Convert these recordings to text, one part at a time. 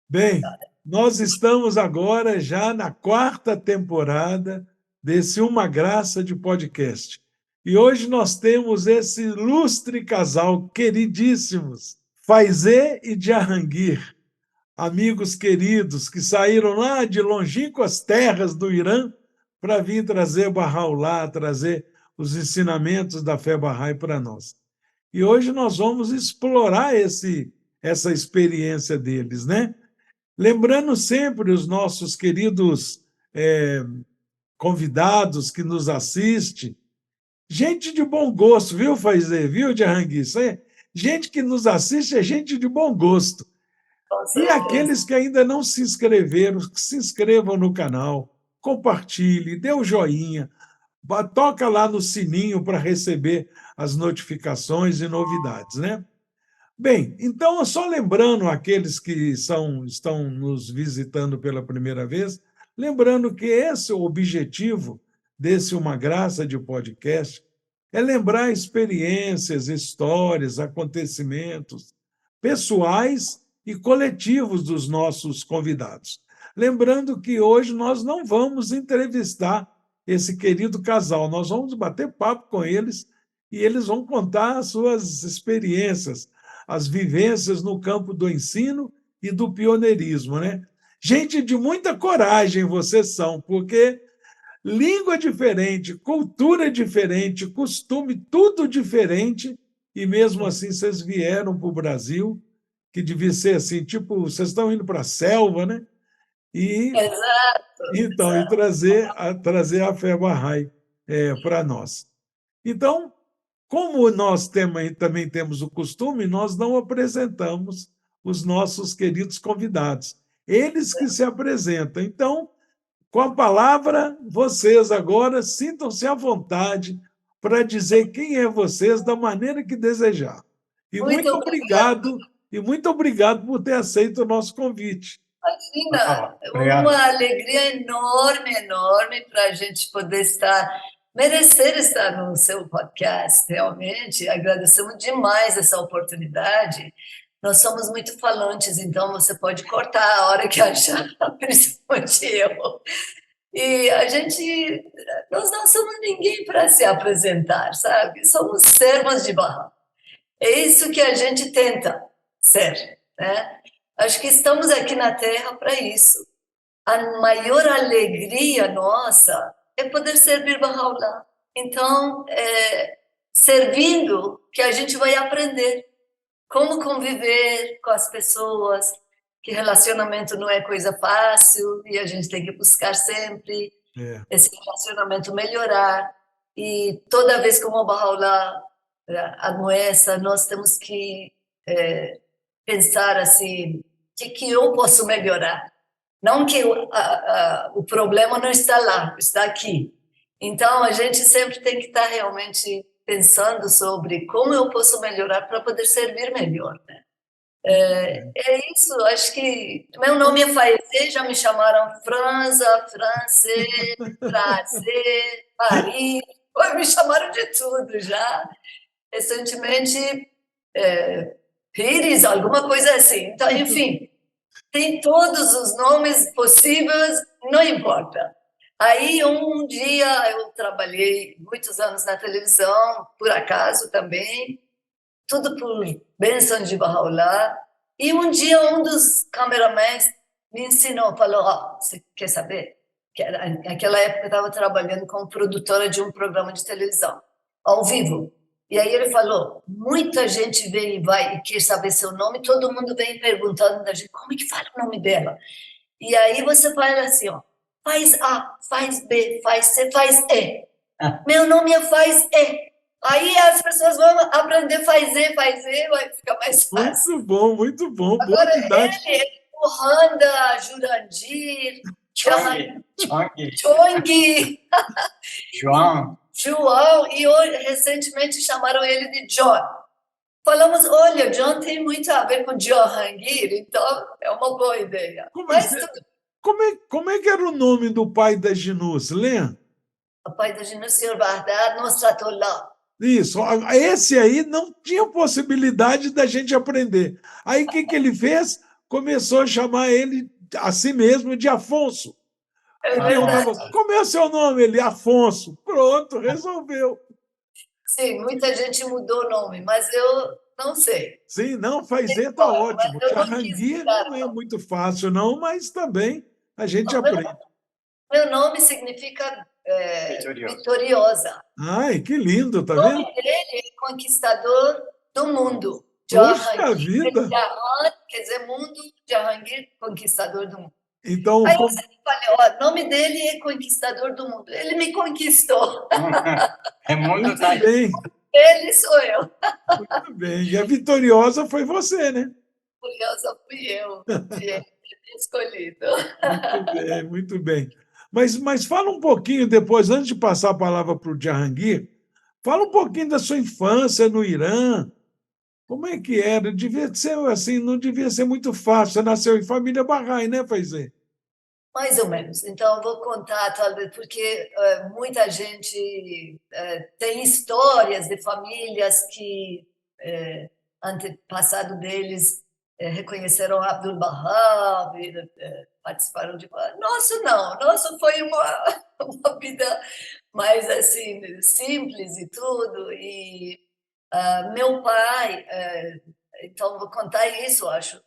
Bem, nós estamos agora já na quarta temporada desse Uma Graça de Podcast. E hoje nós temos esse ilustre casal, queridíssimos, Faizé e Jahangir, amigos queridos que saíram lá de longínquas terras do Irã para vir trazer Bahá'u'lláh, trazer os ensinamentos da fé Bahá'í para nós. E hoje nós vamos explorar essa experiência deles, né? Lembrando sempre os nossos queridos convidados que nos assistem, gente de bom gosto, viu, Faizé? Viu, Jahangir? Isso é gente que nos assiste, é gente de bom gosto. Com E certeza. aqueles que ainda não se inscreveram, que se inscrevam no canal, compartilhe, dê o joinha, toca lá no sininho para receber as notificações e novidades, né? Bem, então, só lembrando aqueles que estão nos visitando pela primeira vez, lembrando que esse é o objetivo desse Uma Graça de Podcast, é lembrar experiências, histórias, acontecimentos pessoais e coletivos dos nossos convidados. Lembrando que hoje nós não vamos entrevistar esse querido casal, nós vamos bater papo com eles e eles vão contar as suas experiências, as vivências no campo do ensino e do pioneirismo, né? Gente de muita coragem vocês são, porque língua diferente, cultura diferente, costume, tudo diferente, e mesmo assim vocês vieram para o Brasil, que devia ser assim, tipo, vocês estão indo para a selva, né? E Exato, então, e exato. trazer a fé Bahá'í para nós. Então, como nós também temos o costume, nós não apresentamos os nossos queridos convidados. Eles que se apresentam. Então, com a palavra, vocês agora sintam-se à vontade para dizer quem é vocês da maneira que desejar. Muito obrigada. E muito obrigado por ter aceito o nosso convite. Imagina, uma alegria enorme, enorme para a gente poder merecer estar no seu podcast, realmente. Agradecemos demais essa oportunidade. Nós somos muito falantes, então você pode cortar a hora que achar, principalmente eu. E nós não somos ninguém para se apresentar, sabe? Somos servos de Baha. É isso que a gente tenta ser, né? Acho que estamos aqui na Terra para isso. A maior alegria nossa é poder servir Bahá'u'lláh. Então, servindo que a gente vai aprender como conviver com as pessoas, que relacionamento não é coisa fácil e a gente tem que buscar sempre esse relacionamento melhorar. E toda vez que o Bahá'u'lláh adoeça, nós temos que pensar assim, o que eu posso melhorar? Não que o problema não está lá, está aqui. Então, a gente sempre tem que estar realmente pensando sobre como eu posso melhorar para poder servir melhor, né? É isso, acho que meu nome é Faizé, já me chamaram Franza, Francê, Prazer, Paris, me chamaram de tudo já. Recentemente, Pires, alguma coisa assim. Então, enfim, tem todos os nomes possíveis, não importa. Aí, um dia, eu trabalhei muitos anos na televisão, por acaso também, tudo por bênção de Bahá'u'lláh. E um dia, um dos cameramans me ensinou, falou, você quer saber? Naquela época, eu estava trabalhando como produtora de um programa de televisão, ao vivo. E aí ele falou, muita gente vem e vai e quer saber seu nome, todo mundo vem perguntando da gente, como é que fala o nome dela? E aí você fala assim, faz A, faz B, faz C, faz E. Meu nome é faz E. Aí as pessoas vão aprender faz E, vai ficar mais fácil. Muito bom, boa Agora didática. o Randa, Jurandir, Chong, João, e hoje, recentemente chamaram ele de John. Falamos, olha, John tem muito a ver com Jahangir, então é uma boa ideia. Como é que era o nome do pai da Jinus? Lembra? O pai da Jinus, Sr. Bardar, nos tratou lá. Isso, esse aí não tinha possibilidade da gente aprender. Aí o que ele fez? começou a chamar ele a si mesmo de Afonso. É Aí perguntava, verdade. como é o seu nome? Ele, Afonso. Pronto, resolveu. Sim, muita gente mudou o nome, mas eu não sei. Sim, não, Faizê está Embora, mas ótimo. eu não quis Jahangir mudar, não é não. muito fácil, não, mas também a gente O meu, aprende. meu nome significa Vitorioso. vitoriosa. Ai, que lindo, tá O vendo? nome dele é Conquistador do Mundo. Puxa Jahangir, vida! Jahan, quer dizer mundo, Jahangir, Conquistador do Mundo. Então, Aí eu sempre falei, ó, o nome dele é Conquistador do Mundo. Ele me conquistou. Raimundo tá muito bem, Ele sou eu. muito bem. E a vitoriosa foi você, né? Curiosa fui eu, de escolhido. Muito bem, muito bem. Mas fala um pouquinho depois, antes de passar a palavra para o Jahangir, fala um pouquinho da sua infância no Irã. Como é que era? Devia ser assim, não devia ser muito fácil. Você nasceu em família Bahá'í, né, Faizê? Mais ou menos. Então, eu vou contar, talvez, porque muita gente tem histórias de famílias que antepassado deles reconheceram Abdul Bahá, participaram de... Nosso não, nosso foi uma vida mais assim, simples e tudo. E meu pai, então vou contar isso, acho,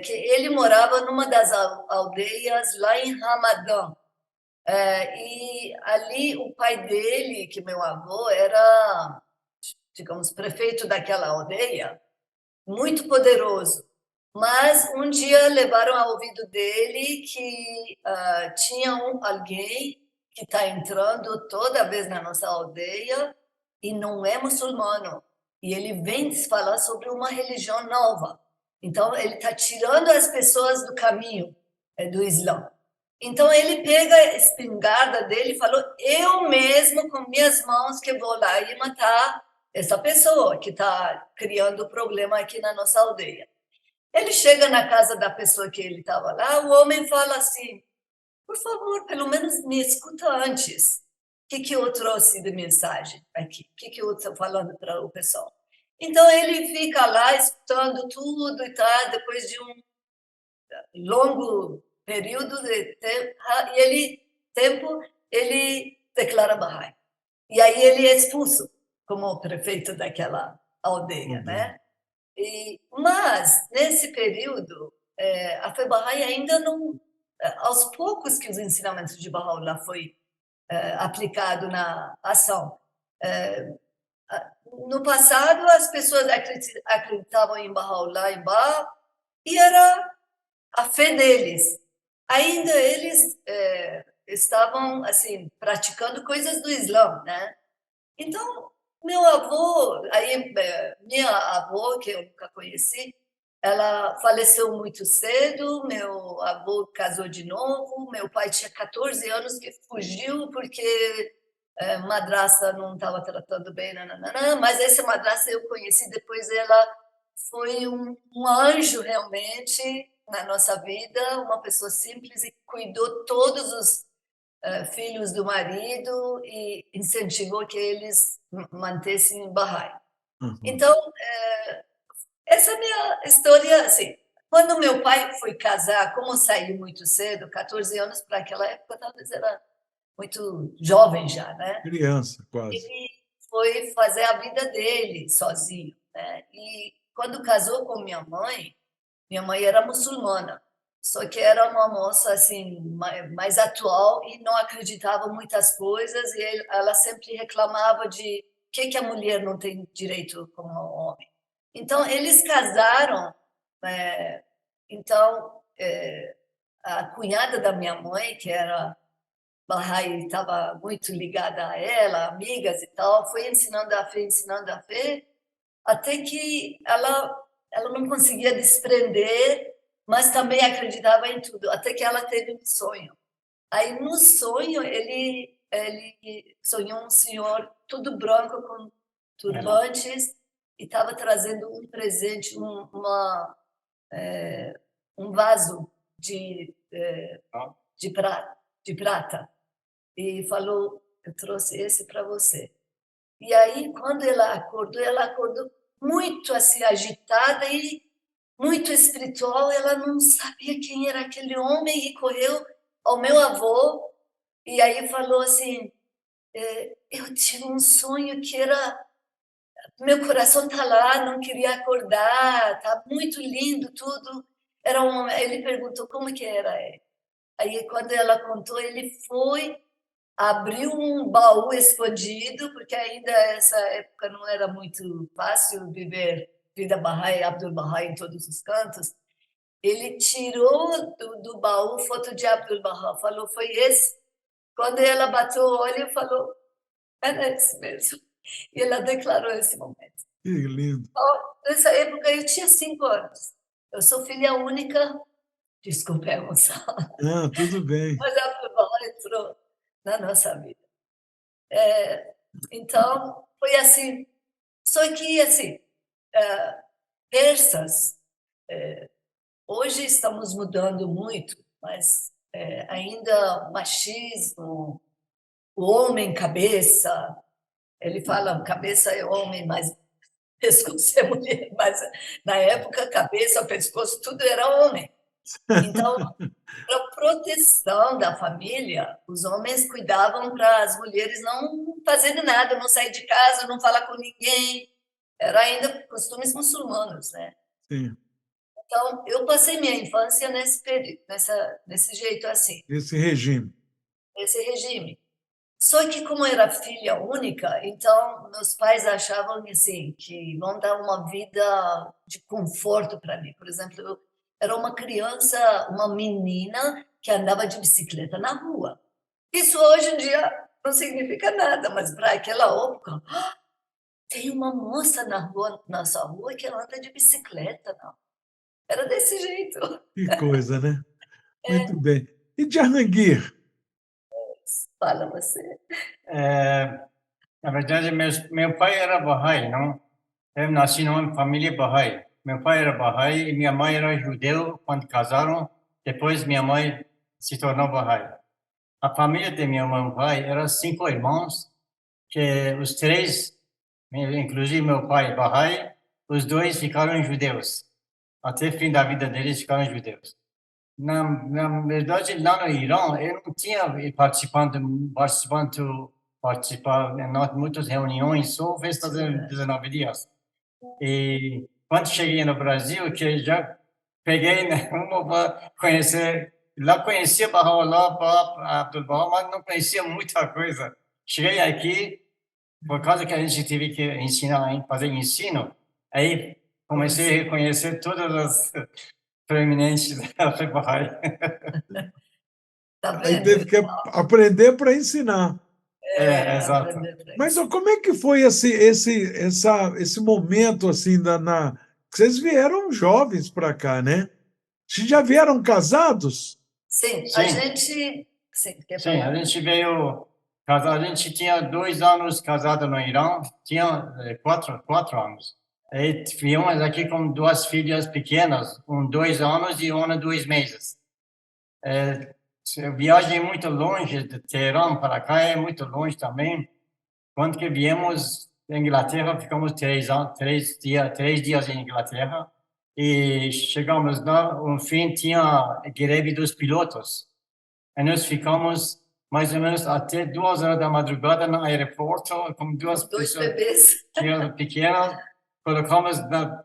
que ele morava numa das aldeias lá em Ramadã. E ali o pai dele, que meu avô, era, digamos, prefeito daquela aldeia, muito poderoso. Mas um dia levaram ao ouvido dele que tinha alguém que está entrando toda vez na nossa aldeia e não é muçulmano. E ele vem falar sobre uma religião nova. Então, ele está tirando as pessoas do caminho do Islã. Então, ele pega a espingarda dele e falou: eu mesmo, com minhas mãos, que vou lá e matar essa pessoa que está criando problema aqui na nossa aldeia. Ele chega na casa da pessoa que ele estava lá, o homem fala assim: por favor, pelo menos me escuta antes. O que eu trouxe de mensagem aqui? O que eu estou falando para o pessoal? Então, ele fica lá escutando tudo e tá, depois de um longo período de tempo, ele declara Bahá'í. E aí ele é expulso como prefeito daquela aldeia, né? Mas, nesse período, a fé Bahá'í ainda não... Aos poucos que os ensinamentos de Baha'u'lláh foi aplicado na ação. No passado, as pessoas acreditavam em Baha'u'lláh, em Bahá'í, e era a fé deles. Ainda eles estavam assim praticando coisas do Islã, né? Então, meu avô, aí minha avó, que eu nunca conheci, ela faleceu muito cedo, meu avô casou de novo, meu pai tinha 14 anos que fugiu porque madrasta não estava tratando bem, nananana, mas essa madrasta eu conheci depois, ela foi um anjo realmente na nossa vida, uma pessoa simples e cuidou todos os filhos do marido e incentivou que eles mantessem Bahá'í. Uhum. Então, essa é a minha história, assim. Quando meu pai foi casar, como saiu muito cedo, 14 anos para aquela época, talvez era muito jovem já, né? Criança, quase. Ele foi fazer a vida dele sozinho, né? E quando casou com minha mãe era muçulmana, só que era uma moça assim mais atual e não acreditava em muitas coisas e ela sempre reclamava de que a mulher não tem direito como o homem. Então eles casaram. Então a cunhada da minha mãe, que era Bahá'í, estava muito ligada a ela, amigas e tal, foi ensinando a fé, até que ela não conseguia desprender, mas também acreditava em tudo, até que ela teve um sonho. Aí, no sonho, ele sonhou um senhor tudo branco, com turbantes, e estava trazendo um presente, um vaso de prata, e falou: eu trouxe esse para você. E aí, quando ela acordou muito assim, agitada e muito espiritual, ela não sabia quem era aquele homem e correu ao meu avô e aí falou assim, eu tive um sonho que era, meu coração tá lá, não queria acordar, tá muito lindo tudo. Era um homem. Ele perguntou como que era. Aí quando ela contou, ele foi, abriu um baú escondido, porque ainda essa época não era muito fácil viver vida Bahá'í, Abdul Bahá'í em todos os cantos. Ele tirou do baú foto de Abdul Bahá, falou, foi esse. Quando ela bateu o olho, falou, era esse mesmo. E ela declarou esse momento. Que lindo. Então, nessa época, eu tinha 5 anos. Eu sou filha única, desculpe a emoção, Ah, tudo bem. mas Abdul Bahá entrou na nossa vida. Então, foi assim. Só que, assim, persas, hoje estamos mudando muito, mas ainda machismo, o homem cabeça, ele fala cabeça é homem, mas pescoço é mulher, mas na época cabeça, pescoço, tudo era homem. Então, para proteção da família, os homens cuidavam para as mulheres não fazerem nada, não sair de casa, não falar com ninguém. Era ainda costumes muçulmanos, né? Sim. Então, eu passei minha infância nesse jeito assim. Esse regime. Esse regime. Só que como era filha única, então meus pais achavam assim que vão dar uma vida de conforto para mim. Por exemplo, eu era uma criança, uma menina que andava de bicicleta na rua. Isso hoje em dia não significa nada, mas para aquela época, tem uma moça na rua, nossa rua, que anda de bicicleta, não. Era desse jeito. Que coisa, né? Muito bem. E Jahangir? Fala você. Na verdade, meu pai era Bahá'í, não? Eu nasci numa família Bahá'í. Meu pai era Bahá'í e minha mãe era judeu quando casaram. Depois minha mãe se tornou Bahá'í. A família de meu pai era 5 irmãos, que os 3, inclusive meu pai Bahá'í, os 2 ficaram judeus. Até o fim da vida deles ficaram judeus. Na verdade, lá no Irã, eu não tinha participado em muitas reuniões, só festa de 19 dias. E quando cheguei no Brasil, que já peguei uma para conhecer, lá conhecia Baha'u'lláh, Abdul Bahá, mas não conhecia muita coisa. Cheguei aqui, por causa que a gente teve que ensinar, fazer ensino, aí comecei a reconhecer todas as proeminentes da fé Bahá'í. Tá Aí vendo? teve que aprender para ensinar. Exato. Mas como é que foi esse momento assim que vocês vieram jovens para cá, né? Vocês já vieram casados? Sim, Sim. a gente... Sim, quer Sim, falar? a gente veio casar, a gente tinha 2 anos casado no Irã, tinha 4 anos. Aí viemos aqui com 2 filhas pequenas, 2 anos e uma 2 meses. Viagem muito longe de Teherã para cá, é muito longe também. Quando que viemos da Inglaterra, ficamos 3 dias em Inglaterra e chegamos lá, no fim tinha greve dos pilotos. E nós ficamos mais ou menos até 2 horas da madrugada no aeroporto, com 2 pessoas bebês pequenas, colocamos na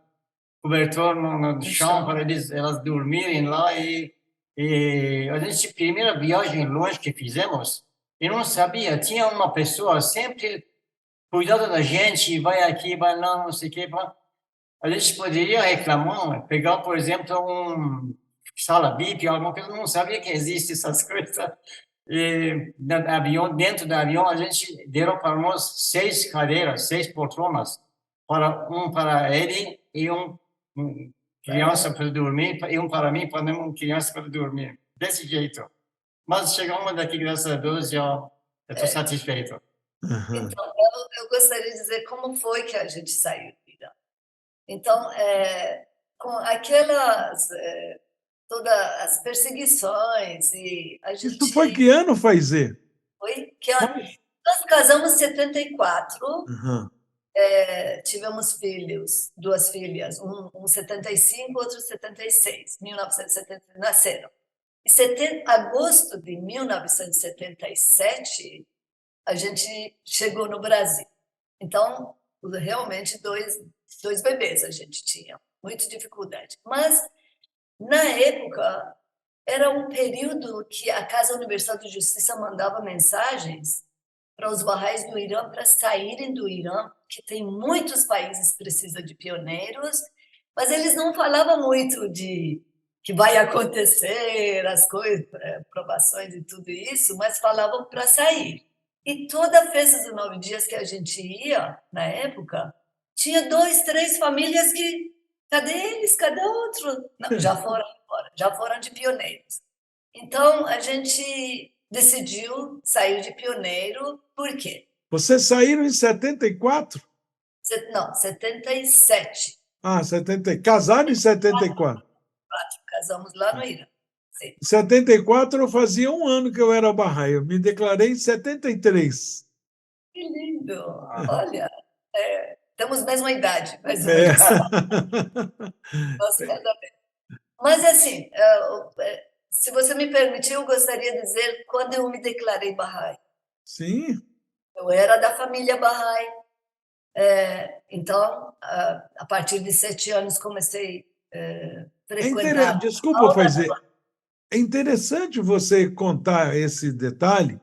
cobertor no chão para elas dormirem lá e a gente, primeira viagem longe que fizemos, eu não sabia, tinha uma pessoa sempre cuidando da gente, vai aqui, vai lá, não sei o que, a gente poderia reclamar, pegar, por exemplo, sala VIP, alguma coisa, não sabia que existe essas coisas. E dentro do avião, a gente deram para nós 6 cadeiras, 6 poltronas, para ele e criança para dormir, e para mim, para uma criança para dormir. Desse jeito. Mas chegamos daqui, graças a Deus, já estou satisfeito. Uhum. Então, eu gostaria de dizer como foi que a gente saiu do Irã. Então, com aquelas... todas as perseguições e a gente... Isso foi que ano, Faizê? Foi? Nós casamos em 74, Uhum. tivemos filhos, duas filhas, um 75, outro 76, 1970, nasceram. Em agosto de 1977, a gente chegou no Brasil. Então, realmente, dois bebês a gente tinha, muita dificuldade. Mas, na época, era um período que a Casa Universal de Justiça mandava mensagens para os Baha'is do Irã para saírem do Irã, que tem muitos países que precisam de pioneiros, mas eles não falavam muito de que vai acontecer, as coisas, provações e tudo isso, mas falavam para sair. E toda a festa dos 9 dias que a gente ia, na época, tinha 2, 3 famílias que, cadê eles, cadê outro? Não, já foram embora, já foram de pioneiros. Então, a gente decidiu sair de pioneiro, por quê? Vocês saíram em 74? Não, 77. 70. Casaram em 74. Casamos lá no Irã. Sim. Em 74, eu fazia 1 ano que eu era Bahá'í. Eu me declarei em 73. Que lindo! Olha, temos a mesma idade, mais ou menos. Nosso casamento. Mas, assim, se você me permitir, eu gostaria de dizer quando eu me declarei Bahá'í. Sim. Eu era da família Bahá'í. Então, a partir de 7 anos, comecei a frequentar. Desculpa, Faizê. É interessante você contar esse detalhe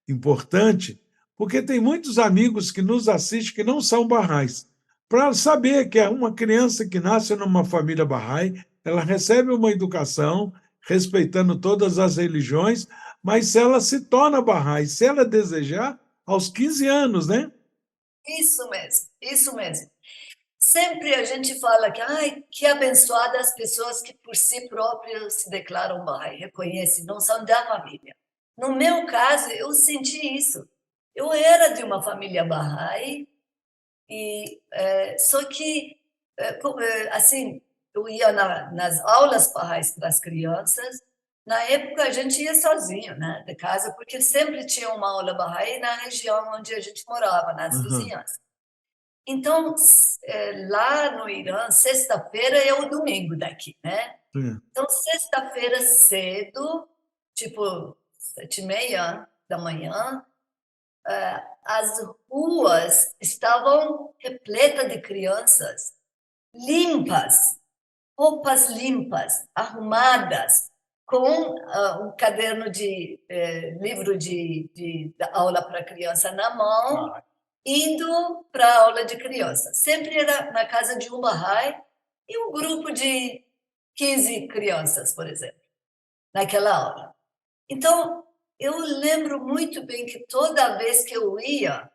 importante, porque tem muitos amigos que nos assistem que não são Bahá'ís, para saber que é uma criança que nasce numa família Bahá'í, ela recebe uma educação respeitando todas as religiões, mas se ela se torna Bahá'í, se ela desejar, aos 15 anos, né? Isso mesmo, isso mesmo. Sempre a gente fala que, que abençoadas as pessoas que por si próprias se declaram Bahá'í, reconhecem, não são da família. No meu caso, eu senti isso. Eu era de uma família Bahá'í, só que, assim, eu ia nas aulas Bahá'ís para as crianças. Na época, a gente ia sozinho, né, de casa, porque sempre tinha uma aula Bahá'í na região onde a gente morava, nas vizinhanças. Então, lá no Irã, sexta-feira é o domingo daqui, né? Então, sexta-feira cedo, tipo 7h30 da manhã, as ruas estavam repletas de crianças limpas, roupas limpas, arrumadas, com um caderno livro de aula para criança na mão, indo para a aula de criança. Sempre era na casa de um Bahá'í e um grupo de 15 crianças, por exemplo, naquela aula. Então, eu lembro muito bem que toda vez que eu ia,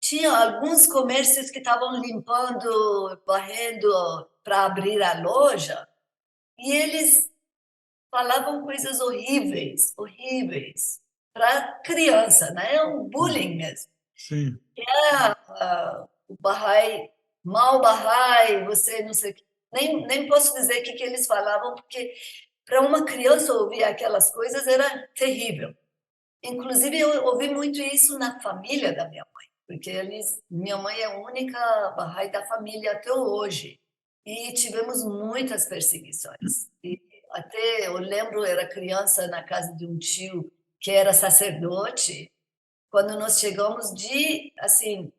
tinha alguns comércios que estavam limpando, varrendo para abrir a loja, e eles falavam coisas horríveis, horríveis, para criança, né? É um bullying mesmo. Sim. O Bahá'í, mal Bahá'í, você não sei o que. Nem posso dizer o que eles falavam, porque para uma criança ouvir aquelas coisas era terrível. Inclusive, eu ouvi muito isso na família da minha mãe, porque minha mãe é a única Bahá'í da família até hoje. E tivemos muitas perseguições. E até eu lembro, era criança na casa de um tio que era sacerdote. Quando nós chegamos de, assim,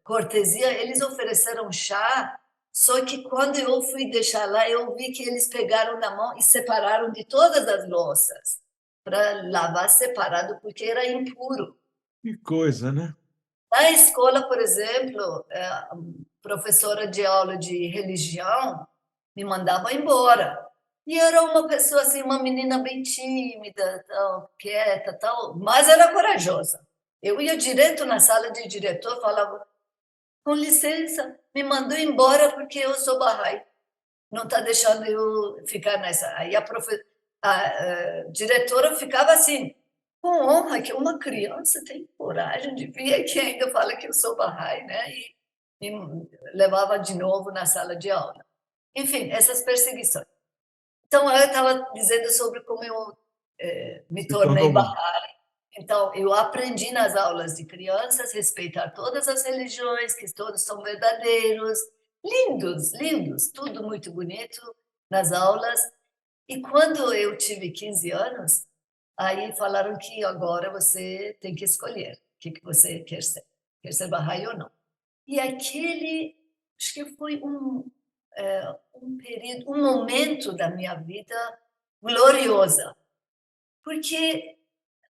cortesia, eles ofereceram chá, só que quando eu fui deixar lá, eu vi que eles pegaram na mão e separaram de todas as louças, para lavar separado, porque era impuro. Que coisa, né? Na escola, por exemplo, a professora de aula de religião me mandava embora. E era uma pessoa assim, uma menina bem tímida, tal, quieta, tal, mas era corajosa. Eu ia direto na sala de diretor, falava: com licença, me mandou embora porque eu sou Bahá'í. Não está deixando eu ficar nessa. Aí a diretora ficava assim, com honra, que uma criança tem coragem de vir aqui e ainda fala que eu sou Bahá'í, né? E me levava de novo na sala de aula. Enfim, essas perseguições. Então, eu estava dizendo sobre como eu me tornei Bahá'í Então, eu aprendi nas aulas de crianças respeitar todas as religiões, que todos são verdadeiros, lindos, lindos, tudo muito bonito nas aulas. E quando eu tive 15 anos, aí falaram que agora você tem que escolher o que você quer ser Bahá'í ou não. E aquele, acho que foi um período, um momento da minha vida gloriosa, porque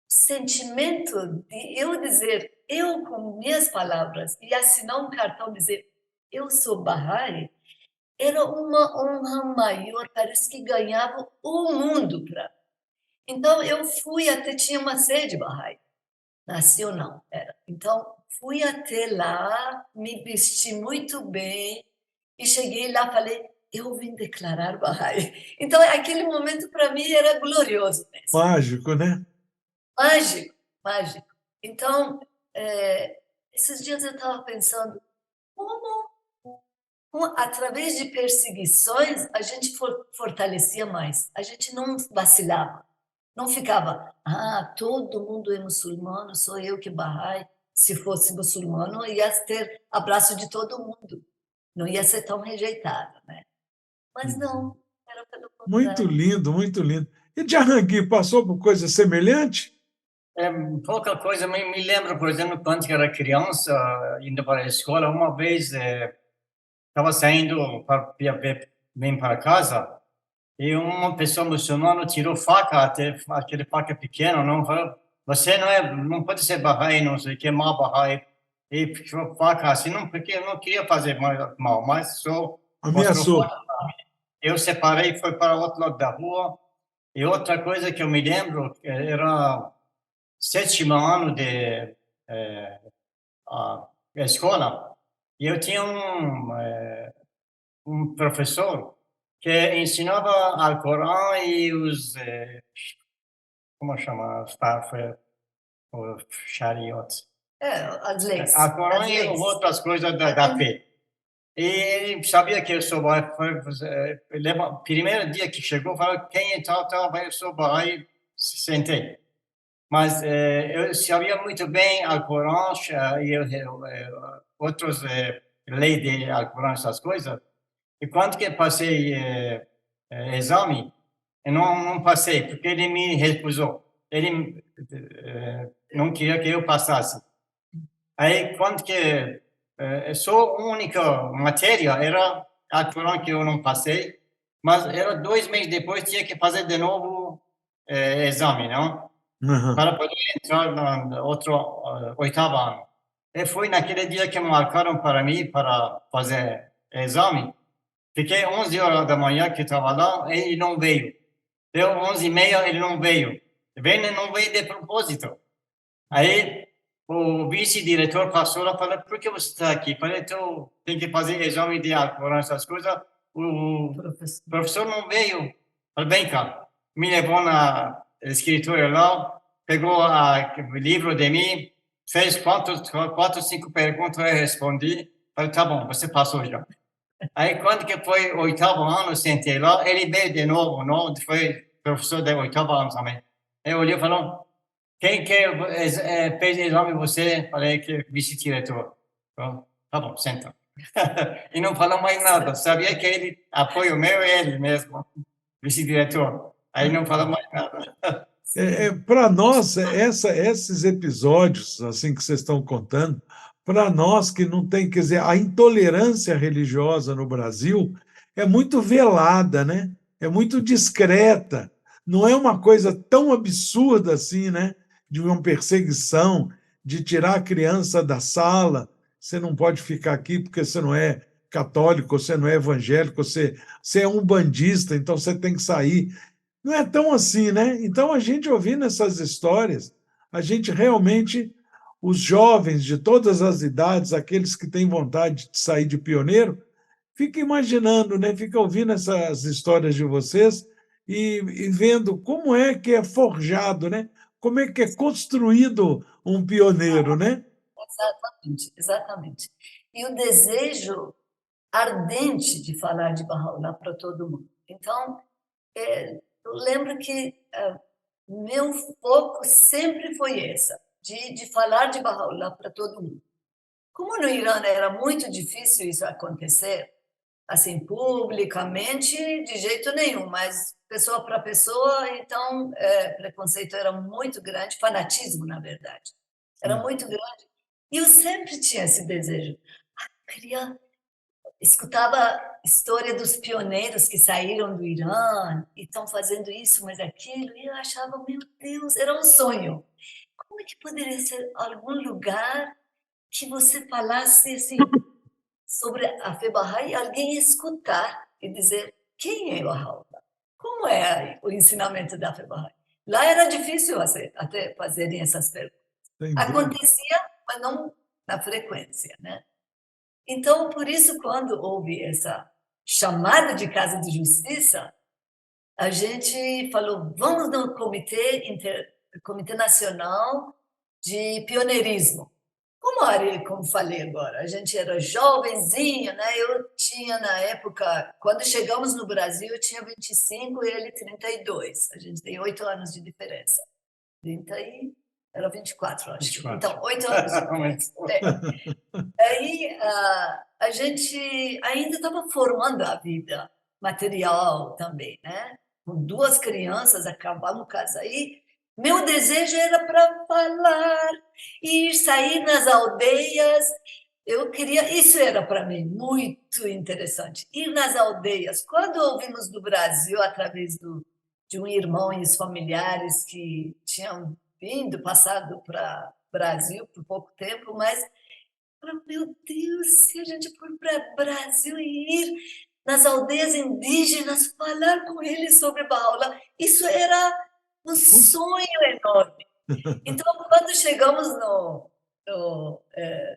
sentimento de eu dizer, eu com minhas palavras, e assinar um cartão dizer, eu sou Bahá'í, era uma honra maior, parece que ganhava o mundo para mim. Então, eu fui até, tinha uma sede Bahá'í, nacional, era. Então, fui até lá, me vesti muito bem, e cheguei lá, falei, eu vim declarar Bahá'í. Então, aquele momento para mim era glorioso mesmo. Mágico, né? Mágico, mágico. Então, esses dias eu estava pensando, através de perseguições, a gente fortalecia mais, a gente não vacilava, não ficava, todo mundo é muçulmano, sou eu que Bahá'í. Se fosse muçulmano, ia ter abraço de todo mundo, não ia ser tão rejeitada, né? Mas não, era pelo Muito contrário. lindo, muito lindo. E Jahangir passou por coisa semelhante? Pouca coisa, me lembro, por exemplo, quando eu era criança, indo para a escola, uma vez estava saindo para vir para casa e uma pessoa muçulmana tirou faca, até aquele faca pequeno, não falou, você não pode ser Bahá'í, não sei o que, mal Bahá'í, e tirou faca assim, não, porque eu não queria fazer mal, mas só mostrou Ameaçou. faca. Eu separei e fui para o outro lado da rua. E outra coisa que eu me lembro era 7º ano de a escola, e eu tinha um professor que ensinava Alcorão e os, como chama, os Shariot. As leis. Alcorão As e leis. outras coisas da fé. E ele sabia que eu sou Bahá'í. Primeiro dia que chegou, falou, quem é tal, eu sou Bahá'í, sentei. Mas eu sabia muito bem Alcorão e outras leis de Alcorão, essas coisas. E quando que eu passei exame, eu não passei, porque ele me recusou. Ele não queria que eu passasse. Aí, quando que só a única matéria era Alcorão que eu não passei, mas era 2 meses depois, tinha que fazer de novo exame, não? Uhum. Para poder entrar no outro 8º ano. E foi naquele dia que marcaram para mim para fazer exame. Fiquei 11 horas da manhã que estava lá e ele não veio. Deu 11h30, ele não veio. Ele não veio de propósito. Aí o vice-diretor passou lá e falou, por que você está aqui? Falei, tem que fazer exame de Alcorão, essas coisas. O professor não veio. Falei, vem cá. Me levou na escritório lá, pegou o livro de mim, fez 4, 5 perguntas, eu respondi. Falei, tá bom, você passou já. Aí, quando que foi o 8º ano, sentei lá, ele veio de novo, não? Foi professor de 8º ano também. Aí olhou e falou, quem que fez exame você? Falei que vice-diretor. Tá bom, senta. E não falou mais nada. Sabia que ele apoia o meu e ele mesmo, vice-diretor. Aí não falou mais nada. Para nós, esses episódios assim que vocês estão contando, para nós que não tem, quer dizer, a intolerância religiosa no Brasil é muito velada, né? É muito discreta. Não é uma coisa tão absurda assim, né? De uma perseguição, de tirar a criança da sala. Você não pode ficar aqui porque você não é católico, você não é evangélico, você é um bandista, então você tem que sair. Não é tão assim, né? Então, a gente ouvindo essas histórias, a gente realmente, os jovens de todas as idades, aqueles que têm vontade de sair de pioneiro, fica imaginando, né? Fica ouvindo essas histórias de vocês e vendo como é que é forjado, né? Como é que é construído um pioneiro, né? Exatamente, exatamente. E o desejo ardente de falar de Bahá'u'lláh para todo mundo. Então, eu lembro que meu foco sempre foi essa, de falar de Baha'u'lláh para todo mundo. Como no Irã era muito difícil isso acontecer, assim, publicamente, de jeito nenhum, mas pessoa para pessoa, então, preconceito era muito grande, fanatismo, na verdade, era muito grande. E eu sempre tinha esse desejo. Queria escutava história dos pioneiros que saíram do Irã e estão fazendo isso, mas aquilo, e eu achava, meu Deus, era um sonho. Como é que poderia ser algum lugar que você falasse assim sobre a fé Bahá'í e alguém escutar e dizer quem é Baha'u'lláh? Como é o ensinamento da fé Bahá'í? Lá era difícil até fazerem essas perguntas. Acontecia, mas não na frequência, né? Então, por isso, quando houve essa chamada de Casa de Justiça, a gente falou, vamos no Comitê Nacional de Pioneirismo. Como falei agora, a gente era jovenzinho, né? Eu tinha, na época, quando chegamos no Brasil, eu tinha 25 e ele 32. A gente tem 8 anos de diferença. 30 e... Era 24, acho. 24. Então, 8 anos de diferença. Aí a gente ainda estava formando a vida material também, né? Com 2 crianças, acabamos de casar aí. Meu desejo era para falar, ir sair nas aldeias. Eu queria, isso era para mim muito interessante, ir nas aldeias. Quando ouvimos do Brasil, através de um irmão e os familiares que tinham passado para o Brasil por pouco tempo, mas meu Deus, se a gente for para o Brasil e ir nas aldeias indígenas, falar com eles sobre Baha'u'lláh, isso era um sonho enorme. Então, quando chegamos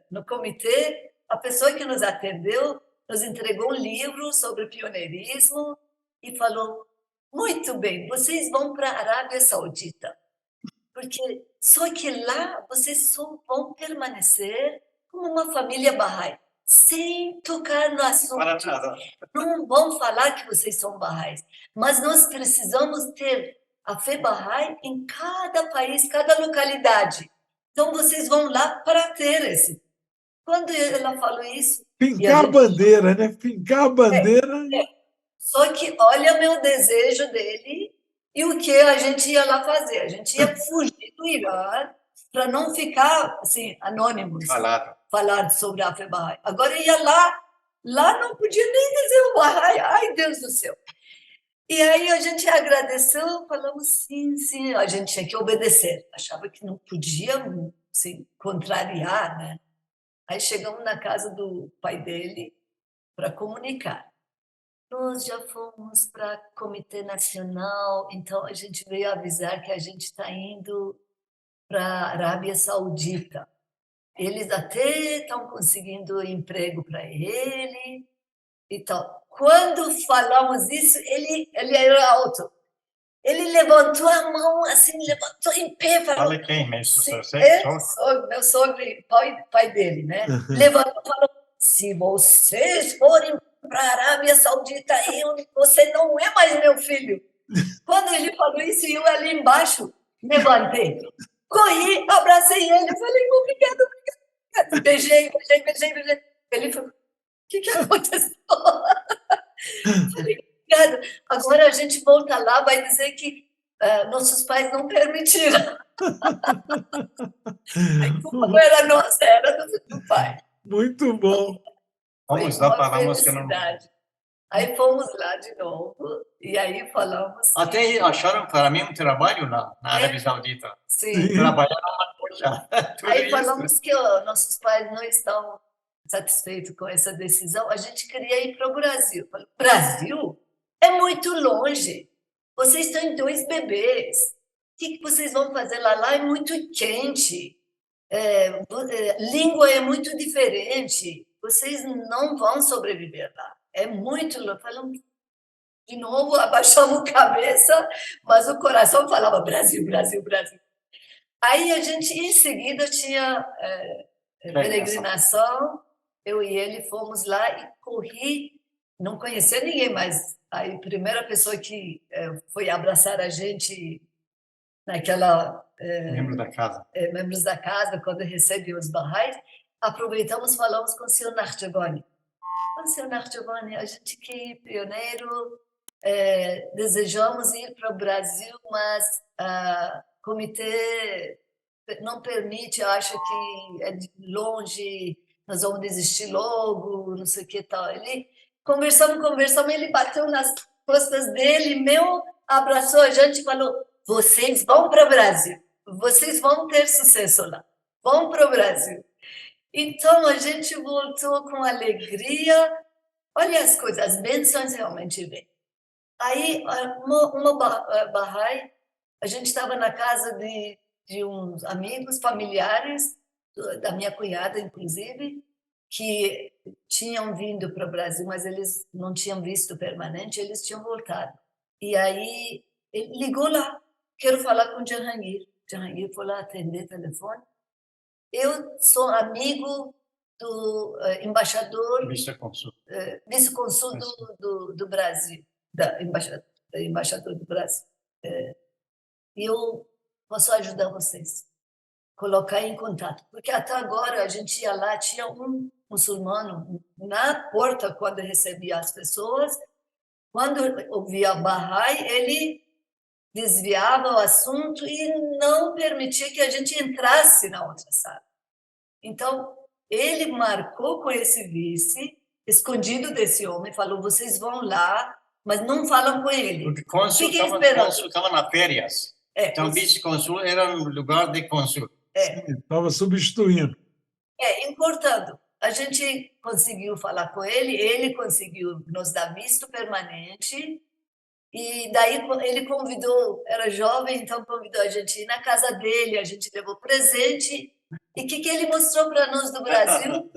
no comitê, a pessoa que nos atendeu nos entregou um livro sobre pioneirismo e falou, muito bem, vocês vão para a Arábia Saudita, porque só que lá vocês só vão permanecer como uma família Bahá'í, sem tocar no assunto. Não vão falar que vocês são Bahá'ís, mas nós precisamos ter a fé Bahá'í em cada país, cada localidade. Então, vocês vão lá para ter esse. Quando ela falou isso... Fincar a bandeira, né? Fincar a bandeira... Só que olha meu desejo dele e o que a gente ia lá fazer. A gente ia fugir do Irã para não ficar assim, anônimos, falar sobre a fé Bahá'í. Agora ia lá não podia nem dizer o Bahá'í, ai Deus do céu. E aí a gente agradeceu, falamos sim, sim, a gente tinha que obedecer. Achava que não podia assim, contrariar, né? Aí chegamos na casa do pai dele para comunicar. Nós já fomos para o Comitê Nacional, então a gente veio avisar que a gente está indo para a Arábia Saudita. Eles até estão conseguindo emprego para ele e tal. Quando falamos isso, ele era alto. Ele levantou a mão, assim, levantou em pé. Fala quem, meu sogro, pai dele, né? Levantou e falou, se vocês forem para a Arábia Saudita, você não é mais meu filho. Quando ele falou isso, eu ali embaixo levantei, corri, abracei ele, falei, obrigado. Beijei. Ele falou, o que aconteceu? Falei, obrigado. Agora a gente volta lá, vai dizer que nossos pais não permitiram. A culpa não era nossa, era do pai. Muito bom. Vamos lá, falamos que não... Aí fomos lá de novo, e aí falamos... Até acharam para mim um trabalho lá, na Arábia Saudita. Sim. Trabalhar numa coisa. Aí falamos que nossos pais não estão satisfeitos com essa decisão, a gente queria ir para o Brasil. Falei, Brasil? É muito longe. Vocês têm 2 bebês. O que vocês vão fazer lá? Lá é muito quente. Língua é muito diferente. Vocês não vão sobreviver lá. É muito longe. Falamos, de novo, abaixamos a cabeça, mas o coração falava Brasil, Brasil, Brasil. Aí a gente, em seguida, tinha peregrinação. Eu e ele fomos lá e corri. Não conhecia ninguém, mas a primeira pessoa que foi abraçar a gente membros da casa. Membros da casa, quando recebem os Baha'is, aproveitamos e falamos com o senhor Narjabani. O senhor Narjabani, a gente que é pioneiro, desejamos ir para o Brasil, mas o comitê não permite, acha que é de longe, nós vamos desistir logo, não sei o que tal. Ele conversamos, ele bateu nas costas dele, abraçou a gente e falou: vocês vão para o Brasil, vocês vão ter sucesso lá, vão para o Brasil. Então a gente voltou com alegria. Olha as coisas, as bênçãos realmente vêm. Aí uma Bahá'í, a gente estava na casa de uns amigos, familiares, da minha cunhada, inclusive, que tinham vindo para o Brasil, mas eles não tinham visto permanente, eles tinham voltado. E aí ele ligou lá, quero falar com o Jahangir. Jahangir foi lá atender o telefone. Eu sou amigo do embaixador, vice-consul do Brasil, embaixador do Brasil. E eu posso ajudar vocês, colocar em contato. Porque até agora a gente ia lá, tinha um muçulmano na porta quando recebia as pessoas. Quando ouvia Bahá'í, ele desviava o assunto e não permitia que a gente entrasse na outra sala. Então, ele marcou com esse vice, escondido desse homem, falou: vocês vão lá, mas não falam com ele. Porque cônsul estava nas férias. Então, vice-consul era no lugar de consul. Estava substituindo. Importando. A gente conseguiu falar com ele conseguiu nos dar visto permanente, e daí ele convidou, era jovem, então convidou a gente a ir na casa dele, a gente levou presente. E o que ele mostrou para nós do Brasil?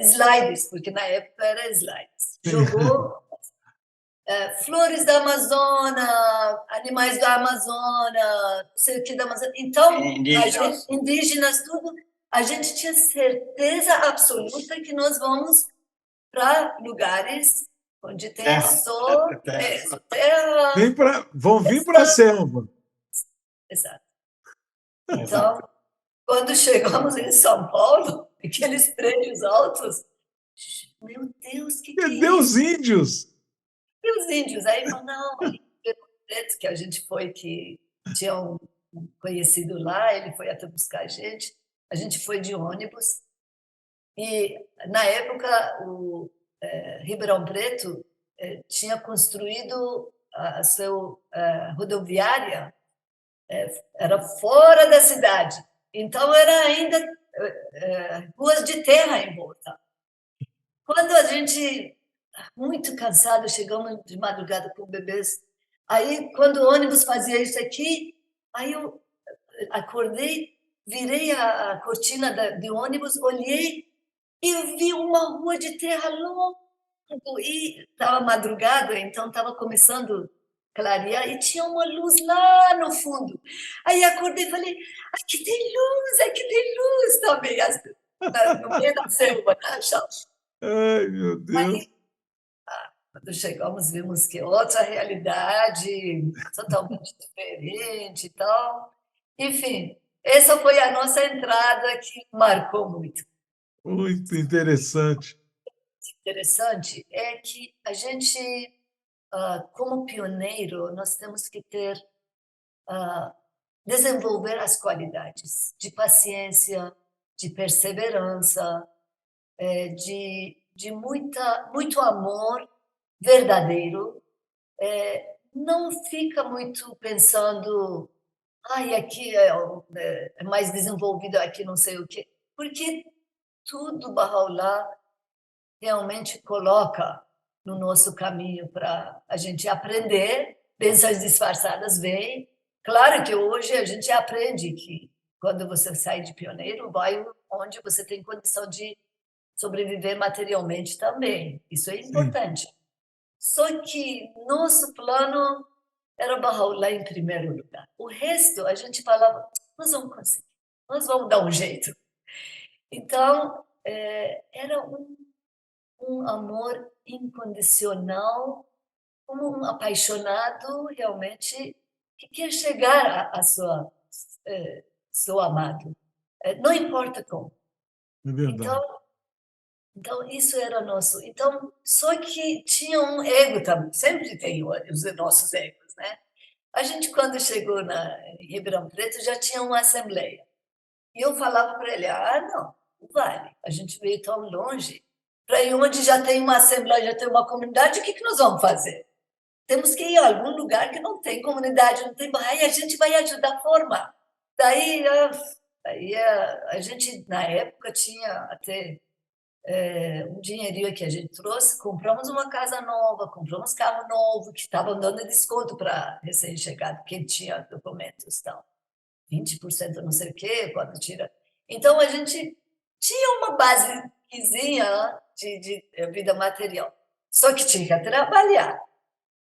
Slides, porque na época era slides. Jogou flores da Amazônia, animais da Amazônia, não sei o que da Amazônia. Então, indígenas, tudo. A gente tinha certeza absoluta que nós vamos para lugares onde tem sol, terra. Vão vir para a selva. Exato. Então, quando chegamos em São Paulo, aqueles prédios altos, meu Deus, que é isso? Os índios. E os índios? Aí, não, que a gente foi, que tinham conhecido lá, ele foi até buscar a gente foi de ônibus, e na época o Ribeirão Preto tinha construído a sua rodoviária, era fora da cidade, então era ainda ruas de terra em volta. Quando a gente, muito cansado, chegamos de madrugada com bebês, aí quando o ônibus fazia isso aqui, aí eu acordei, virei a cortina de ônibus, olhei e eu vi uma rua de terra longa, e estava madrugada, então estava começando a clarear, e tinha uma luz lá no fundo. Aí acordei e falei: aqui tem luz também, no meio da selva, né, Charles? Ai, meu Deus. Aí, quando chegamos, vimos que outra realidade, totalmente diferente e tal. Enfim, essa foi a nossa entrada, que marcou muito. Muito interessante. Interessante é que a gente, como pioneiro, nós temos que desenvolver as qualidades de paciência, de perseverança, de muito amor verdadeiro. Não fica muito pensando: aqui é mais desenvolvido, aqui não sei o quê, porque tudo Bahá'u'lláh realmente coloca no nosso caminho para a gente aprender. Bênçãos disfarçadas vêm. Claro que hoje a gente aprende que quando você sai de pioneiro, vai onde você tem condição de sobreviver materialmente também. Isso é importante. Só que nosso plano era Bahá'u'lláh em primeiro lugar. O resto, a gente falava: nós vamos conseguir, nós vamos dar um jeito. Então, era um amor incondicional, como um apaixonado realmente que quer chegar a seu amado, não importa como. É verdade. Então, isso era nosso. Então, só que tinha um ego também, sempre tem os nossos egos, né? A gente, quando chegou em Ribeirão Preto, já tinha uma assembleia. E eu falava para ele, não vale, a gente veio tão longe, para ir onde já tem uma assembleia, já tem uma comunidade, o que nós vamos fazer? Temos que ir a algum lugar que não tem comunidade, não tem bairro, e a gente vai ajudar a formar. Daí a gente, na época, tinha até um dinheirinho que a gente trouxe, compramos uma casa nova, compramos carro novo, que estavam dando desconto para recém-chegado, quem tinha documentos, então, 20%, não sei o quê, quando tira. Então, a gente tinha uma basezinha de vida material, só que tinha que trabalhar.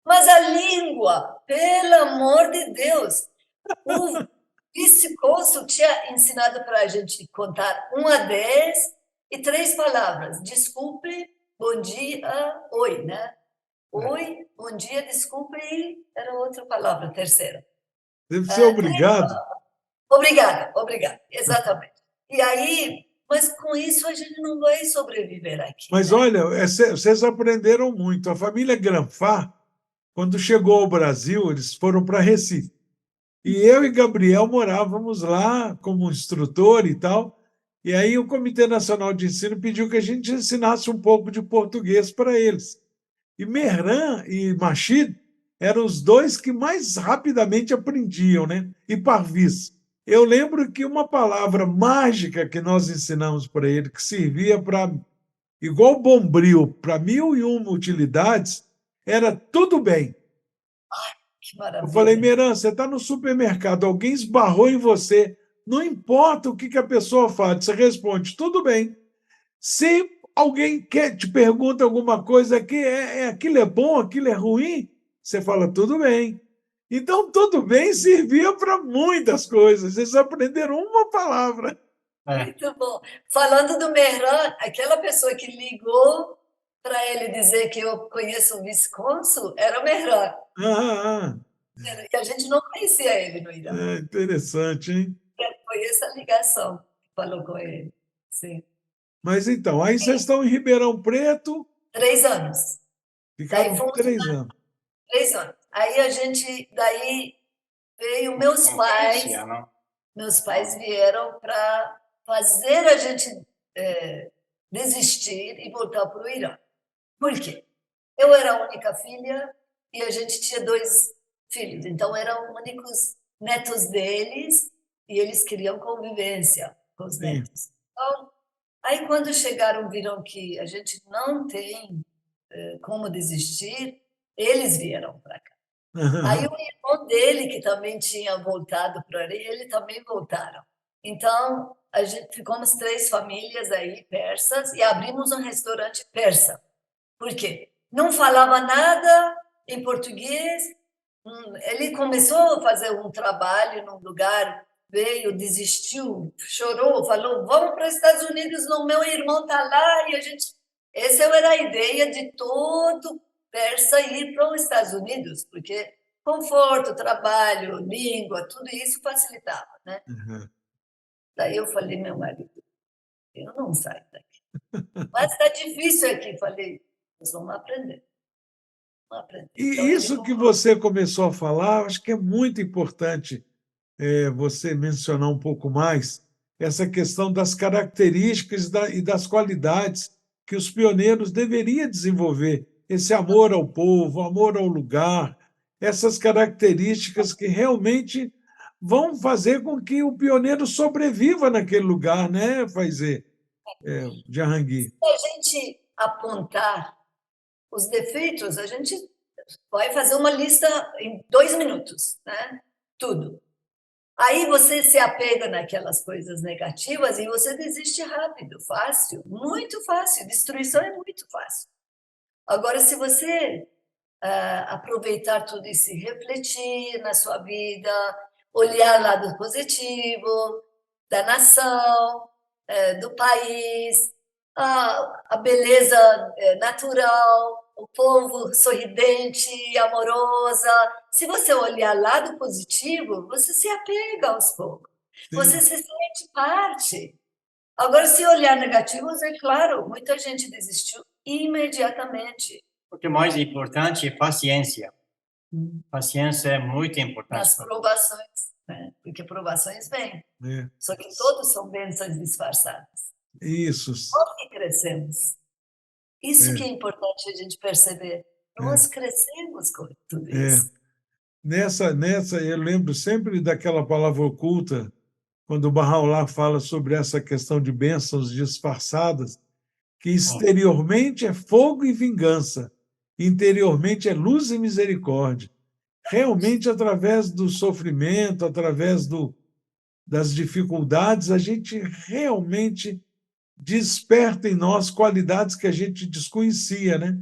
Mas a língua, pelo amor de Deus, o vice-cônsul tinha ensinado para a gente contar 1 a 10 e 3 palavras. Desculpe, bom dia, oi, né? Oi, bom dia, desculpe, e era outra palavra, terceira. Deve ser obrigado. Obrigada, exatamente. E aí, mas com isso a gente não vai sobreviver aqui. Mas né? olha, vocês aprenderam muito. A família Granfá, quando chegou ao Brasil, eles foram para Recife. E eu e Gabriel morávamos lá como instrutor e tal. E aí o Comitê Nacional de Ensino pediu que a gente ensinasse um pouco de português para eles. E Merran e Machid eram os dois que mais rapidamente aprendiam, né? E Parvis. Eu lembro que uma palavra mágica que nós ensinamos para ele, que servia para, igual bombril, para 1001 utilidades, era tudo bem. Que Eu falei, maravilha. Meran, você está no supermercado, alguém esbarrou em você, não importa o que a pessoa faz, você responde, tudo bem. Se alguém te pergunta alguma coisa que aquilo é bom, aquilo é ruim, você fala, tudo bem. Então, tudo bem servia para muitas coisas, eles aprenderam uma palavra. Muito bom. Falando do Merran, aquela pessoa que ligou para ele dizer que eu conheço o vice-cônsul era o Merran. E a gente não conhecia ele no Irã. Interessante, hein? Foi essa ligação que falou com ele. Sim. Mas então, aí vocês estão em Ribeirão Preto, 3 anos. Daí ficaram fomos 3 anos. 3 anos. Aí a gente, daí veio meus pais vieram para fazer a gente desistir e voltar para o Irã. Por quê? Eu era a única filha e a gente tinha 2 filhos, então eram únicos netos deles e eles queriam convivência com os Sim. netos. Então, aí quando chegaram, viram que a gente não tem como desistir, eles vieram para cá. Aí o irmão dele, que também tinha voltado para ali, ele também voltaram. Então, a gente ficamos 3 famílias aí persas e abrimos um restaurante persa. Por quê? Não falava nada em português. Ele começou a fazer um trabalho num lugar, veio, desistiu, chorou, falou: vamos para os Estados Unidos, não, meu irmão está lá. E a gente. Essa era a ideia de todo persa ir para os Estados Unidos, porque conforto, trabalho, língua, tudo isso facilitava, né? Uhum. Daí eu falei, meu marido, eu não saio daqui. Mas está difícil aqui. Falei, nós vamos aprender. E Então, isso que você começou a falar, acho que é muito importante você mencionar um pouco mais essa questão das características e das qualidades que os pioneiros deveriam desenvolver. Esse amor ao povo, amor ao lugar, essas características que realmente vão fazer com que o pioneiro sobreviva naquele lugar, né, Faize? Jahangir? Se a gente apontar os defeitos, a gente vai fazer uma lista em 2 minutos, né? Tudo. Aí você se apega naquelas coisas negativas e você desiste rápido, fácil, muito fácil. Destruição é muito fácil. Agora, se você aproveitar tudo isso e refletir na sua vida, olhar o lado positivo da nação, do país, a beleza natural, o povo sorridente, amorosa. Se você olhar lado positivo, você se apega aos poucos. Você se sente parte. Agora, se olhar negativo, é claro, muita gente desistiu imediatamente. O que é mais importante é paciência. Paciência é muito importante. Nas provações, né? Porque provações vêm. Só que todos são bênçãos disfarçadas. Isso. Nós que crescemos. Isso que é importante a gente perceber. Nós crescemos com tudo isso. Nessa, eu lembro sempre daquela palavra oculta, quando o Bahá'u'lláh fala sobre essa questão de bênçãos disfarçadas, que exteriormente é fogo e vingança, interiormente é luz e misericórdia. Realmente, através do sofrimento, através das dificuldades, a gente realmente desperta em nós qualidades que a gente desconhecia, né?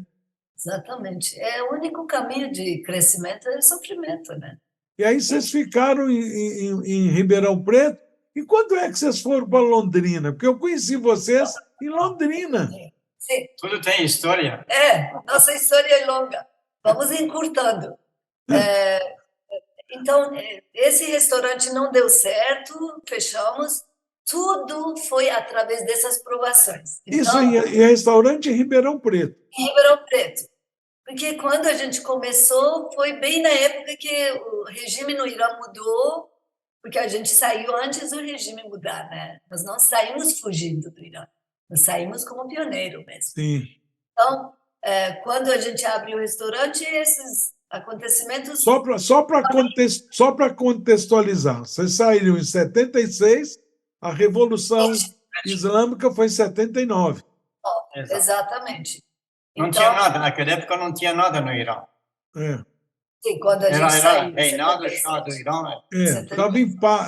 Exatamente. O único caminho de crescimento é o sofrimento, né? E aí vocês ficaram em Ribeirão Preto. E quando é que vocês foram para Londrina? Porque eu conheci vocês em Londrina. Sim. Tudo tem história. Nossa história é longa. Vamos encurtando. Então, esse restaurante não deu certo, fechamos. Tudo foi através dessas provações. Então, isso, e restaurante em Ribeirão Preto. Em Ribeirão Preto. Porque quando a gente começou, foi bem na época que o regime no Irã mudou, porque a gente saiu antes do regime mudar, né? Nós não saímos fugindo do Irã, nós saímos como pioneiro mesmo. Sim. Então, quando a gente abriu o restaurante, esses acontecimentos... Só para contextualizar, vocês saíram em 76, a Revolução Islâmica foi em 79. Exatamente. Não tinha nada, naquela época não tinha nada no Irã. Sim, quando a gente saiu. Reinado Shah do Irã. Estava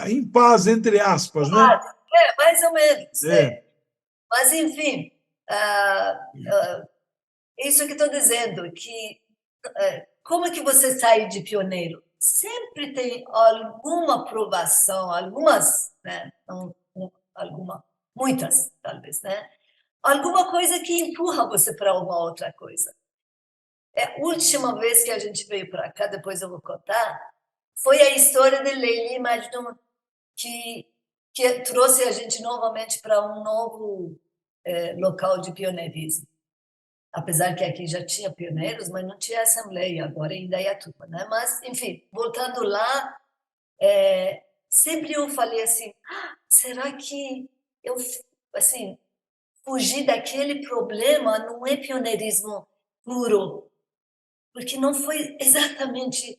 em paz, entre aspas, né? Mais ou menos. Mas, enfim, isso que estou dizendo, que como é que você sai de pioneiro? Sempre tem alguma provação, algumas, né? Muitas, talvez, né? Alguma coisa que empurra você para uma outra coisa. A última vez que a gente veio para cá, depois eu vou contar, foi a história de Leili Majnun, que trouxe a gente novamente para um novo local de pioneirismo. Apesar que aqui já tinha pioneiros, mas não tinha assembleia, agora em Indaiatuba, né? Mas, enfim, voltando lá, sempre eu falei assim, será que eu, assim, fugir daquele problema não é pioneirismo puro? Porque não foi exatamente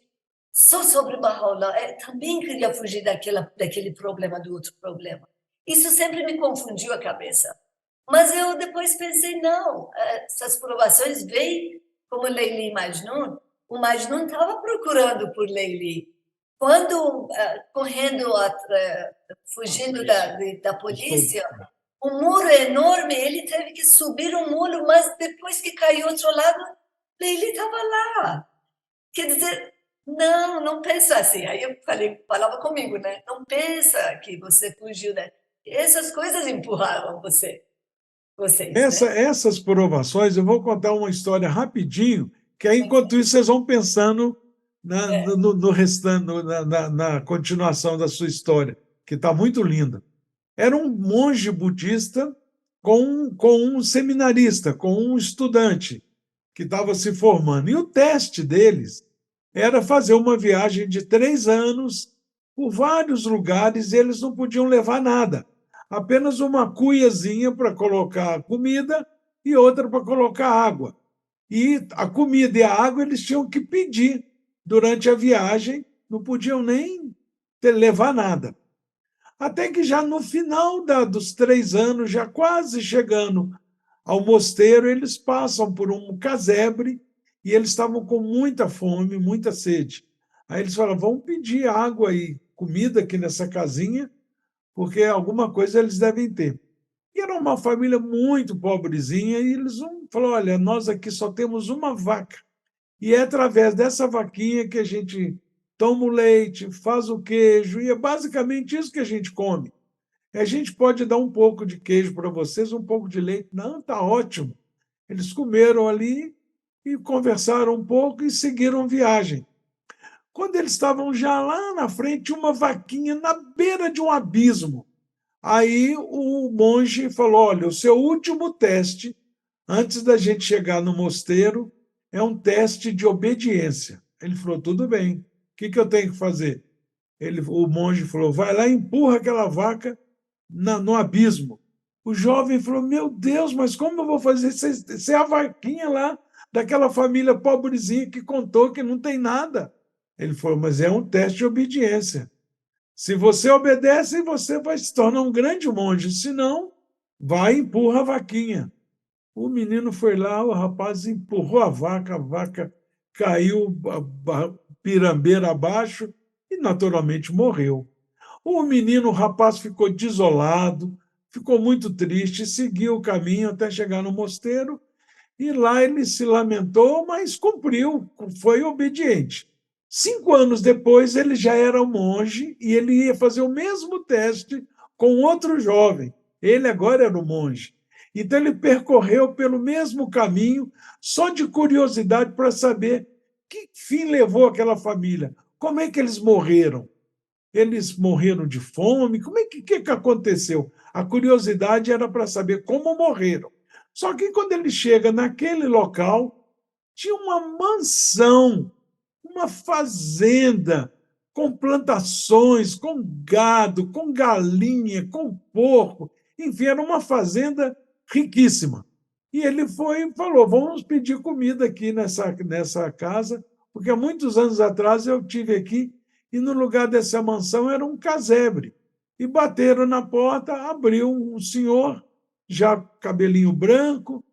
só sobre Bahá'u'lláh, também queria fugir daquele problema, do outro problema. Isso sempre me confundiu a cabeça. Mas eu depois pensei, não, essas provações veio como Leili Majnun. O Majnun estava procurando por Leili. Quando, correndo, fugindo da polícia, um muro enorme, ele teve que subir um muro, mas depois que caiu outro lado, Leili estava lá. Quer dizer, não pensa assim. Aí eu falava comigo, né? Não pensa que você fugiu, né? Essas coisas empurraram vocês. Essas provações, eu vou contar uma história rapidinho, que aí, enquanto isso, vocês vão pensando no restante, na continuação da sua história, que está muito linda. Era um monge budista com um seminarista, com um estudante que estava se formando. E o teste deles era fazer uma viagem de 3 anos por vários lugares e eles não podiam levar nada. Apenas uma cuiazinha para colocar comida e outra para colocar água. E a comida e a água eles tinham que pedir durante a viagem, não podiam nem levar nada. Até que já no final dos 3 anos, já quase chegando ao mosteiro, eles passam por um casebre e eles estavam com muita fome, muita sede. Aí eles falam, vamos pedir água e comida aqui nessa casinha, porque alguma coisa eles devem ter. E era uma família muito pobrezinha, e eles falaram, olha, nós aqui só temos uma vaca, e é através dessa vaquinha que a gente toma o leite, faz o queijo, e é basicamente isso que a gente come. A gente pode dar um pouco de queijo para vocês, um pouco de leite. Não, está ótimo. Eles comeram ali e conversaram um pouco e seguiram viagem. Quando eles estavam já lá na frente, uma vaquinha na beira de um abismo. Aí o monge falou: olha, o seu último teste, antes da gente chegar no mosteiro, é um teste de obediência. Ele falou: tudo bem, o que eu tenho que fazer? O monge falou: vai lá e empurra aquela vaca no abismo. O jovem falou: meu Deus, mas como eu vou fazer? Você é a vaquinha lá daquela família pobrezinha que contou que não tem nada. Ele falou: mas é um teste de obediência. Se você obedece, você vai se tornar um grande monge. Se não, vai e empurra a vaquinha. O menino foi lá, o rapaz empurrou a vaca caiu pirambeira abaixo e, naturalmente, morreu. O rapaz ficou desolado, ficou muito triste, seguiu o caminho até chegar no mosteiro, e lá ele se lamentou, mas cumpriu, foi obediente. 5 anos depois, ele já era um monge e ele ia fazer o mesmo teste com outro jovem. Ele agora era um monge. Então, ele percorreu pelo mesmo caminho, só de curiosidade para saber que fim levou aquela família, como é que eles morreram. Eles morreram de fome? Como é que aconteceu? A curiosidade era para saber como morreram. Só que quando ele chega naquele local, tinha uma mansão, uma fazenda com plantações, com gado, com galinha, com porco. Enfim, era uma fazenda riquíssima. E ele foi e falou: vamos pedir comida aqui nessa casa, porque há muitos anos atrás eu tive aqui e no lugar dessa mansão era um casebre. E bateram na porta, abriu um senhor, já cabelinho branco,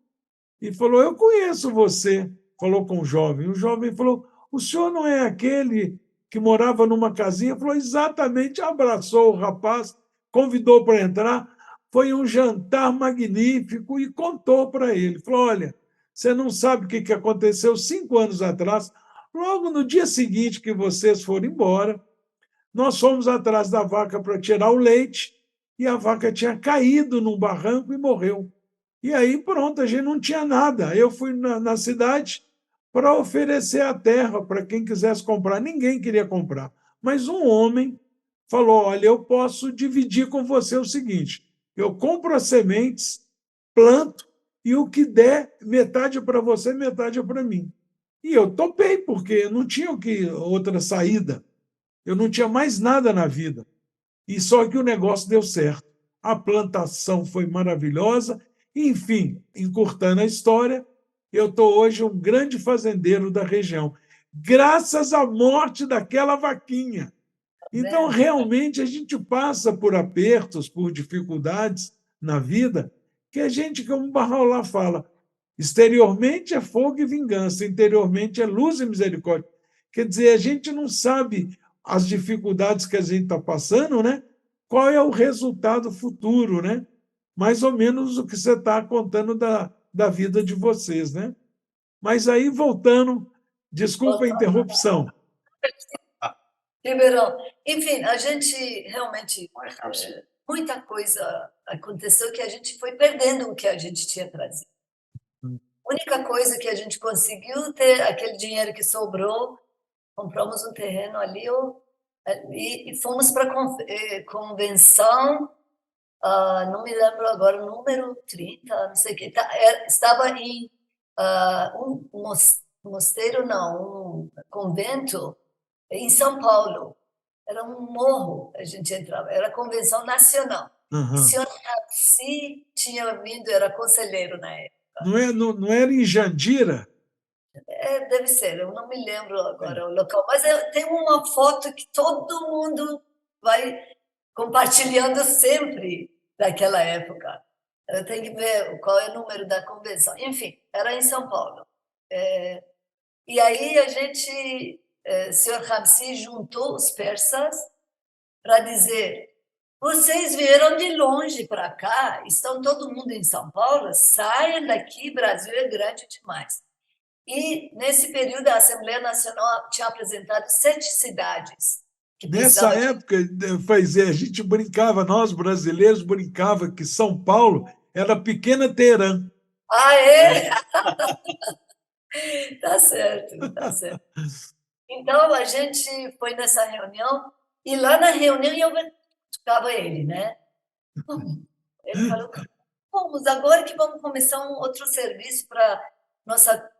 e falou: eu conheço você. Falou com o jovem. O jovem falou: o senhor não é aquele que morava numa casinha? Falou: exatamente. Abraçou o rapaz, convidou para entrar. Foi um jantar magnífico e contou para ele. Falou: olha, você não sabe o que aconteceu 5 anos atrás. Logo no dia seguinte que vocês foram embora, nós fomos atrás da vaca para tirar o leite e a vaca tinha caído num barranco e morreu. E aí, pronto, a gente não tinha nada. Eu fui na cidade para oferecer a terra para quem quisesse comprar. Ninguém queria comprar. Mas um homem falou: olha, eu posso dividir com você o seguinte: eu compro as sementes, planto, e o que der, metade para você, metade para mim. E eu topei, porque eu não tinha outra saída. Eu não tinha mais nada na vida. E só que o negócio deu certo. A plantação foi maravilhosa. Enfim, encurtando a história, eu estou hoje um grande fazendeiro da região, graças à morte daquela vaquinha. Então, realmente, a gente passa por apertos, por dificuldades na vida, que a gente, como o Bahá'u'lláh fala, exteriormente é fogo e vingança, interiormente é luz e misericórdia. Quer dizer, a gente não sabe as dificuldades que a gente está passando, né? Qual é o resultado futuro, né? Mais ou menos o que você está contando da vida de vocês, né? Mas aí, voltando, desculpa a interrupção. Ribeirão, enfim, a gente realmente, muita coisa aconteceu que a gente foi perdendo o que a gente tinha trazido. A única coisa que a gente conseguiu ter, aquele dinheiro que sobrou, compramos um terreno ali e fomos para a convenção, não me lembro agora o número, 30, não sei o que, estava em um mosteiro, não, um convento em São Paulo. Era um morro, a gente entrava, era a convenção nacional. O senhor Rapsi tinha vindo, era conselheiro na época. Não era em Jandira? Deve ser, eu não me lembro agora o local, mas tem uma foto que todo mundo vai compartilhando sempre daquela época. Eu tenho que ver qual é o número da convenção. Enfim, era em São Paulo. E aí a gente, senhor Ramsi juntou os persas para dizer: vocês vieram de longe para cá, estão todo mundo em São Paulo, saiam daqui, Brasil é grande demais. E, nesse período, a Assembleia Nacional tinha apresentado 7 cidades. Nessa época, a gente brincava, nós brasileiros brincava que São Paulo era a pequena Teherã. Ah, é? Tá certo, tá certo. Então, a gente foi nessa reunião, e lá na reunião eu estava ele, né? Vamos. Ele falou, vamos, agora que vamos começar um outro serviço para nossa,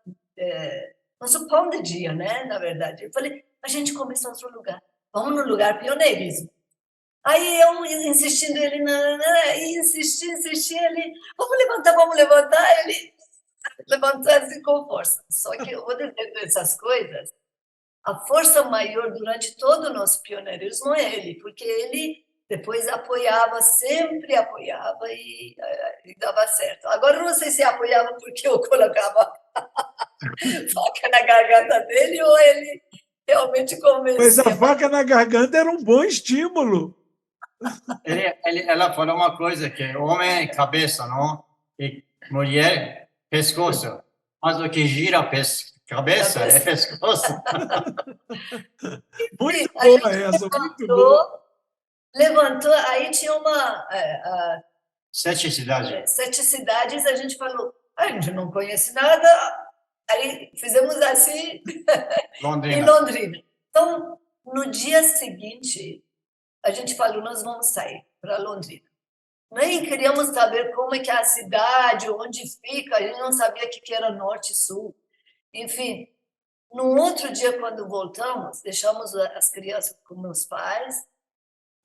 nosso pão de dia, né? Na verdade. Eu falei, a gente começa outro lugar. Vamos no lugar pioneirismo. Aí eu insistindo, ele, não, e insisti, ele, vamos levantar, ele levantou assim com força. Só que eu vou dizer essas coisas, a força maior durante todo o nosso pioneirismo é ele, porque ele depois apoiava, sempre apoiava e dava certo. Agora, não sei se apoiava porque eu colocava faca na garganta dele ou ele realmente convencia. Mas a faca na garganta era um bom estímulo. Ela falou uma coisa, que homem é cabeça, não? E mulher, pescoço. Mas o que gira a cabeça é pescoço. Muito boa essa, muito boa. Levantou, aí tinha uma... 7 cidades. 7 cidades, a gente falou, a gente não conhece nada, aí fizemos assim Londrina. em Londrina. Então, no dia seguinte, a gente falou, nós vamos sair para Londrina. Nem queríamos saber como é que é a cidade, onde fica, a gente não sabia o que era norte e sul. Enfim, no outro dia, quando voltamos, deixamos as crianças com meus pais,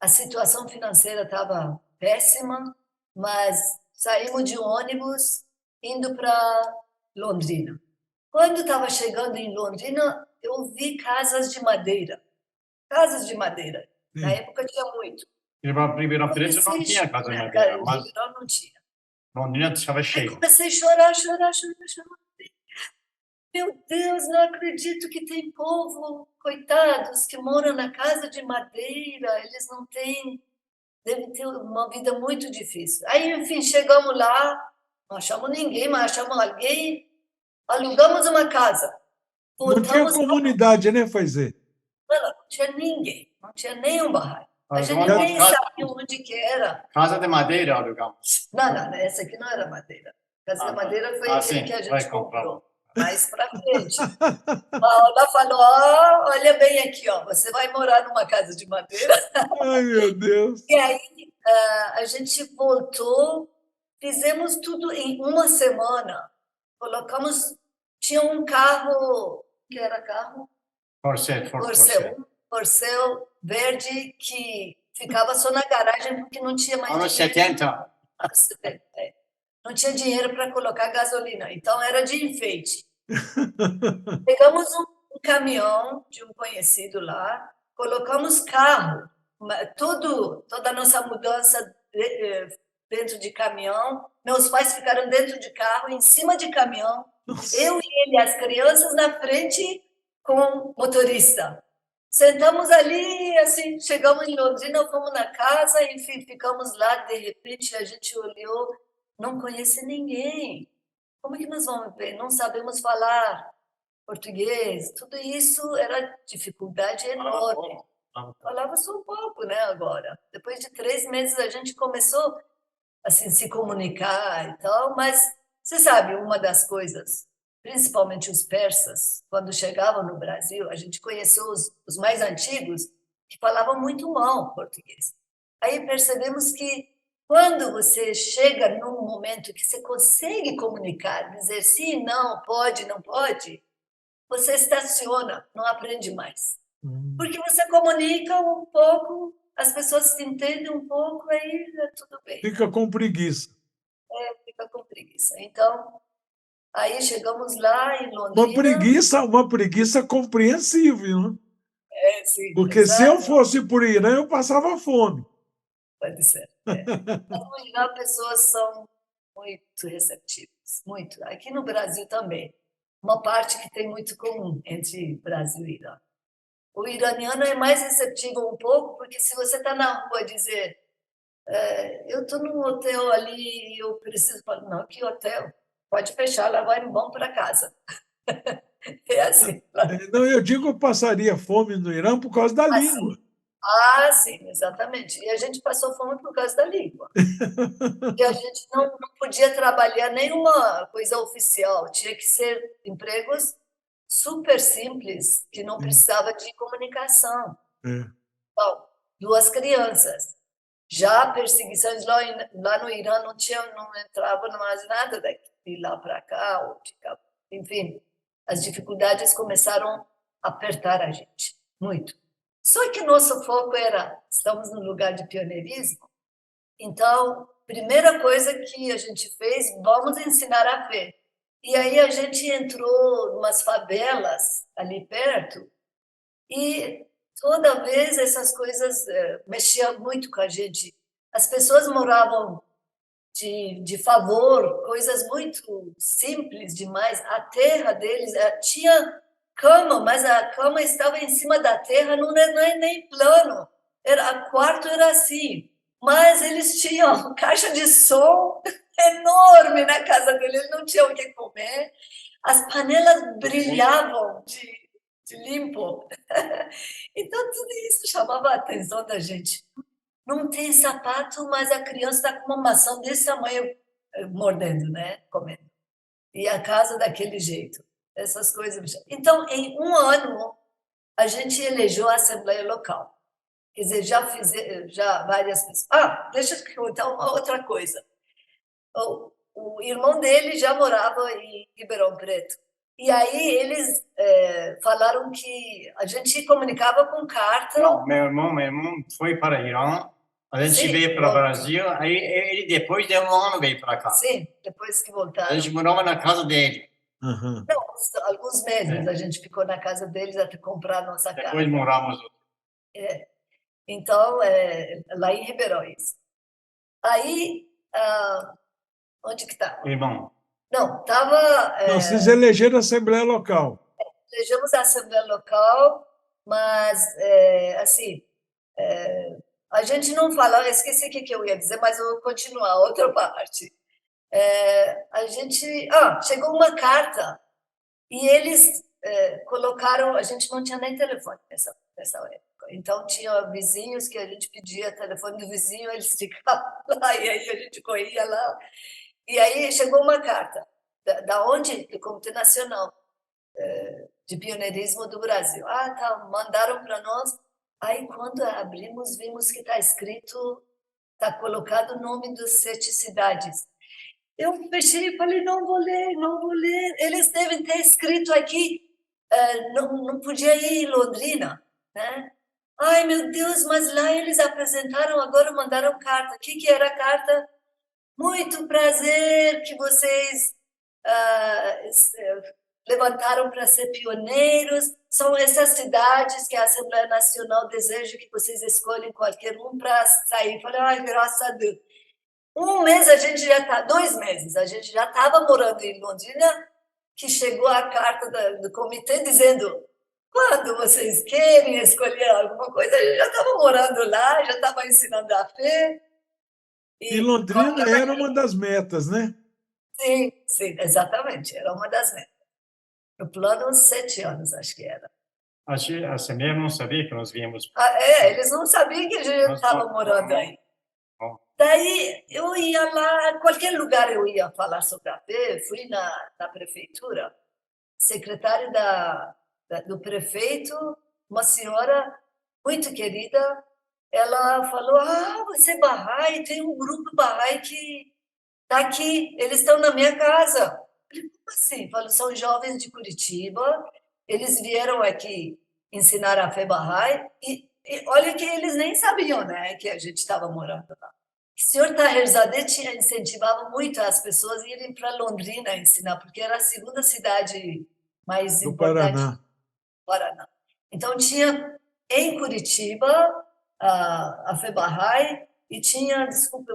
a situação financeira estava péssima, mas saímos de ônibus indo para Londrina. Quando estava chegando em Londrina, eu vi casas de madeira. Casas de madeira. Na época tinha muito. Em Ribeirão Preto não tinha casa de madeira, mas Ribeirão não tinha. Londrina estava cheio. Comecei a chorar. Meu Deus, não acredito que tem povo, coitados, que moram na casa de madeira, eles não têm, devem ter uma vida muito difícil. Aí, enfim, chegamos lá, não achamos ninguém, mas achamos alguém, alugamos uma casa. Não tinha comunidade, né, Faizê? Não tinha ninguém, não tinha nenhum barraco. A gente nem sabia onde que era. Casa de madeira alugamos. Não, essa aqui não era madeira. Casa de madeira foi aquele que a gente comprou. Mais para frente. A Paula falou, olha bem aqui, você vai morar numa casa de madeira. Ai, meu Deus. E aí a gente voltou, fizemos tudo em uma semana. Colocamos, tinha um carro, que era carro? Corcel verde, que ficava só na garagem porque não tinha mais anos dinheiro. 70. Não tinha dinheiro para colocar gasolina, então era de enfeite. Pegamos um caminhão de um conhecido lá, colocamos carro, toda a nossa mudança dentro de caminhão. Meus pais ficaram dentro de carro, em cima de caminhão. Nossa. Eu e ele, as crianças na frente com o motorista. Sentamos ali, assim, chegamos em Londrina, fomos na casa, enfim, ficamos lá. De repente, a gente olhou, não conhece ninguém. Como é que nós vamos ver? Não sabemos falar português. Tudo isso era dificuldade enorme. Falava só um pouco, né, agora. Depois de 3 meses, a gente começou assim, se comunicar e tal, mas você sabe, uma das coisas, principalmente os persas, quando chegavam no Brasil, a gente conheceu os mais antigos, que falavam muito mal português. Aí percebemos que quando você chega num momento que você consegue comunicar, dizer sim, não, pode, não pode, você estaciona, não aprende mais. Porque você comunica um pouco, as pessoas se entendem um pouco, aí tudo bem. Fica com preguiça. Fica com preguiça. Então, aí chegamos lá em Londrina... Uma preguiça compreensível, né? Sim. Porque exato. Se eu fosse por Irã, eu passava fome. Pode ser. Mas no Irã, as pessoas são muito receptivas, muito. Aqui no Brasil também. Uma parte que tem muito comum entre Brasil e Irã. O iraniano é mais receptivo um pouco, porque se você está na rua dizer eu estou num hotel ali, eu preciso falar, não, que hotel? Pode fechar, lá vamos para casa. É assim. Não, eu digo que eu passaria fome no Irã por causa da língua. Ah, sim, exatamente. E a gente passou fome por causa da língua. E a gente não podia trabalhar nenhuma coisa oficial, tinha que ser empregos super simples, que não Sim. precisava de comunicação. É. Bom, 2 crianças. Já perseguições lá no Irã não entrava mais nada daqui lá para cá, ou de cá. Enfim, as dificuldades começaram a apertar a gente, muito. Só que nosso foco era, estamos no lugar de pioneirismo, então, primeira coisa que a gente fez, vamos ensinar a fé. E aí a gente entrou em umas favelas ali perto e toda vez essas coisas mexiam muito com a gente. As pessoas moravam de favor, coisas muito simples demais. A terra deles tinha cama, mas a cama estava em cima da terra, não é nem plano. O quarto era assim. Mas eles tinham caixa de som enorme na casa dele, eles não tinham o que comer. As panelas brilhavam de limpo. Então, tudo isso chamava a atenção da gente. Não tem sapato, mas a criança está com uma maçã desse tamanho, mordendo, né? Comendo. E a casa daquele jeito. Essas coisas. Então, em um ano, a gente elegeu a Assembleia Local. Quer dizer, já várias pessoas. Ah, deixa eu te contar uma outra coisa. O irmão dele já morava em Ribeirão Preto. E aí eles falaram que a gente comunicava com carta. Não, meu irmão foi para Irã, a gente Sim, veio para o Brasil, aí ele depois de um ano veio para cá. sim, depois que voltaram. A gente morava na casa dele. Uhum. Não, alguns meses a gente ficou na casa deles até comprar a nossa casa. Depois moramos. Então, lá em Ribeirão, isso. Aí, onde que está? Irmão. Não, estava... Não, vocês elegeram a Assembleia Local. Elegemos a Assembleia Local, mas, assim, a gente não fala... Esqueci o que eu ia dizer, mas eu vou continuar, outra parte. A gente... chegou uma carta e eles colocaram... A gente não tinha nem telefone nessa época. Então, tinha vizinhos que a gente pedia telefone do vizinho, eles ficavam lá, e aí a gente corria lá. E aí chegou uma carta, da onde? Do Comitê Nacional de Pioneirismo do Brasil. Tá, mandaram para nós. Aí, quando abrimos, vimos que está escrito, está colocado o nome das 7 cidades. Eu fechei e falei, não vou ler, não vou ler. Eles devem ter escrito aqui, não podia ir em Londrina, né? Ai, meu Deus, mas lá eles apresentaram, agora mandaram carta. O que era a carta? Muito prazer que vocês levantaram para ser pioneiros. São essas cidades que a Assembleia Nacional deseja que vocês escolhem qualquer um para sair. Falei, ai, graças a Deus. 1 mês a gente já está, 2 meses, a gente já estava morando em Londrina, que chegou a carta do comitê dizendo: quando vocês querem escolher alguma coisa, a gente já estava morando lá, já estava ensinando a fé. E Londrina era uma das metas, né? Sim, sim, exatamente, era uma das metas. No plano, 7 anos, acho que era. A Assembleia não sabia que nós viemos. Eles não sabiam que a gente estava morando aí. Daí eu ia lá, qualquer lugar eu ia falar sobre a fé, fui na prefeitura, secretária do prefeito, uma senhora muito querida, ela falou: você é Bahá'í, tem um grupo Bahá'í que está aqui, eles estão na minha casa. Eu falei, como assim? Falou, são jovens de Curitiba, eles vieram aqui ensinar a fé Bahá'í, e olha que eles nem sabiam, né, que a gente estava morando lá. O senhor Taherzadeh incentivava muito as pessoas a irem para Londrina ensinar, porque era a segunda cidade mais importante do Paraná. Então, tinha em Curitiba a Fé Bahá'í e tinha, desculpa,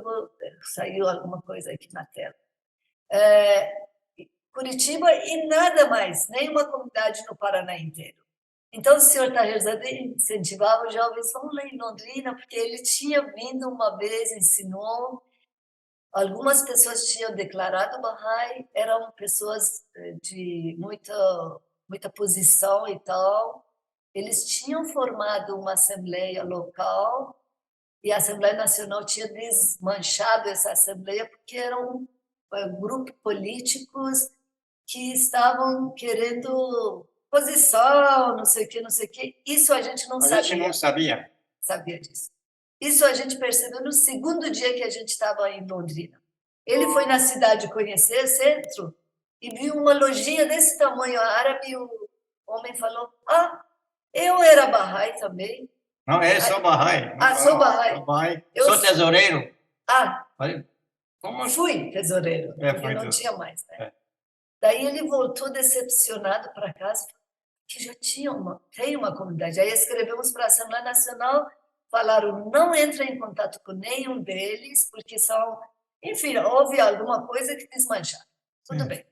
saiu alguma coisa aqui na tela, Curitiba e nada mais, nenhuma comunidade no Paraná inteiro. Então, o senhor Taherzadeh incentivava os jovens, vamos lá em Londrina, porque ele tinha vindo uma vez, ensinou. Algumas pessoas tinham declarado Bahá'í, eram pessoas de muita posição e tal, eles tinham formado uma assembleia local e a Assembleia Nacional tinha desmanchado essa assembleia porque eram grupos políticos que estavam querendo posição, não sei o quê, não sei o quê. Isso a gente não sabia. A gente não sabia. Sabia disso. Isso a gente percebeu no segundo dia que a gente estava em Londrina. Ele foi na cidade conhecer centro e viu uma lojinha desse tamanho árabe e o homem falou, eu era Bahá'í também. Não, é só Bahá'í. Sou Bahá'í. Sou tesoureiro. Como fui tesoureiro, porque não tinha mais. Né? Daí ele voltou decepcionado para casa, que já tem uma comunidade. Aí escrevemos para a Assembleia Nacional, falaram, não entre em contato com nenhum deles, porque são... Enfim, houve alguma coisa que desmancharam. Tudo bem.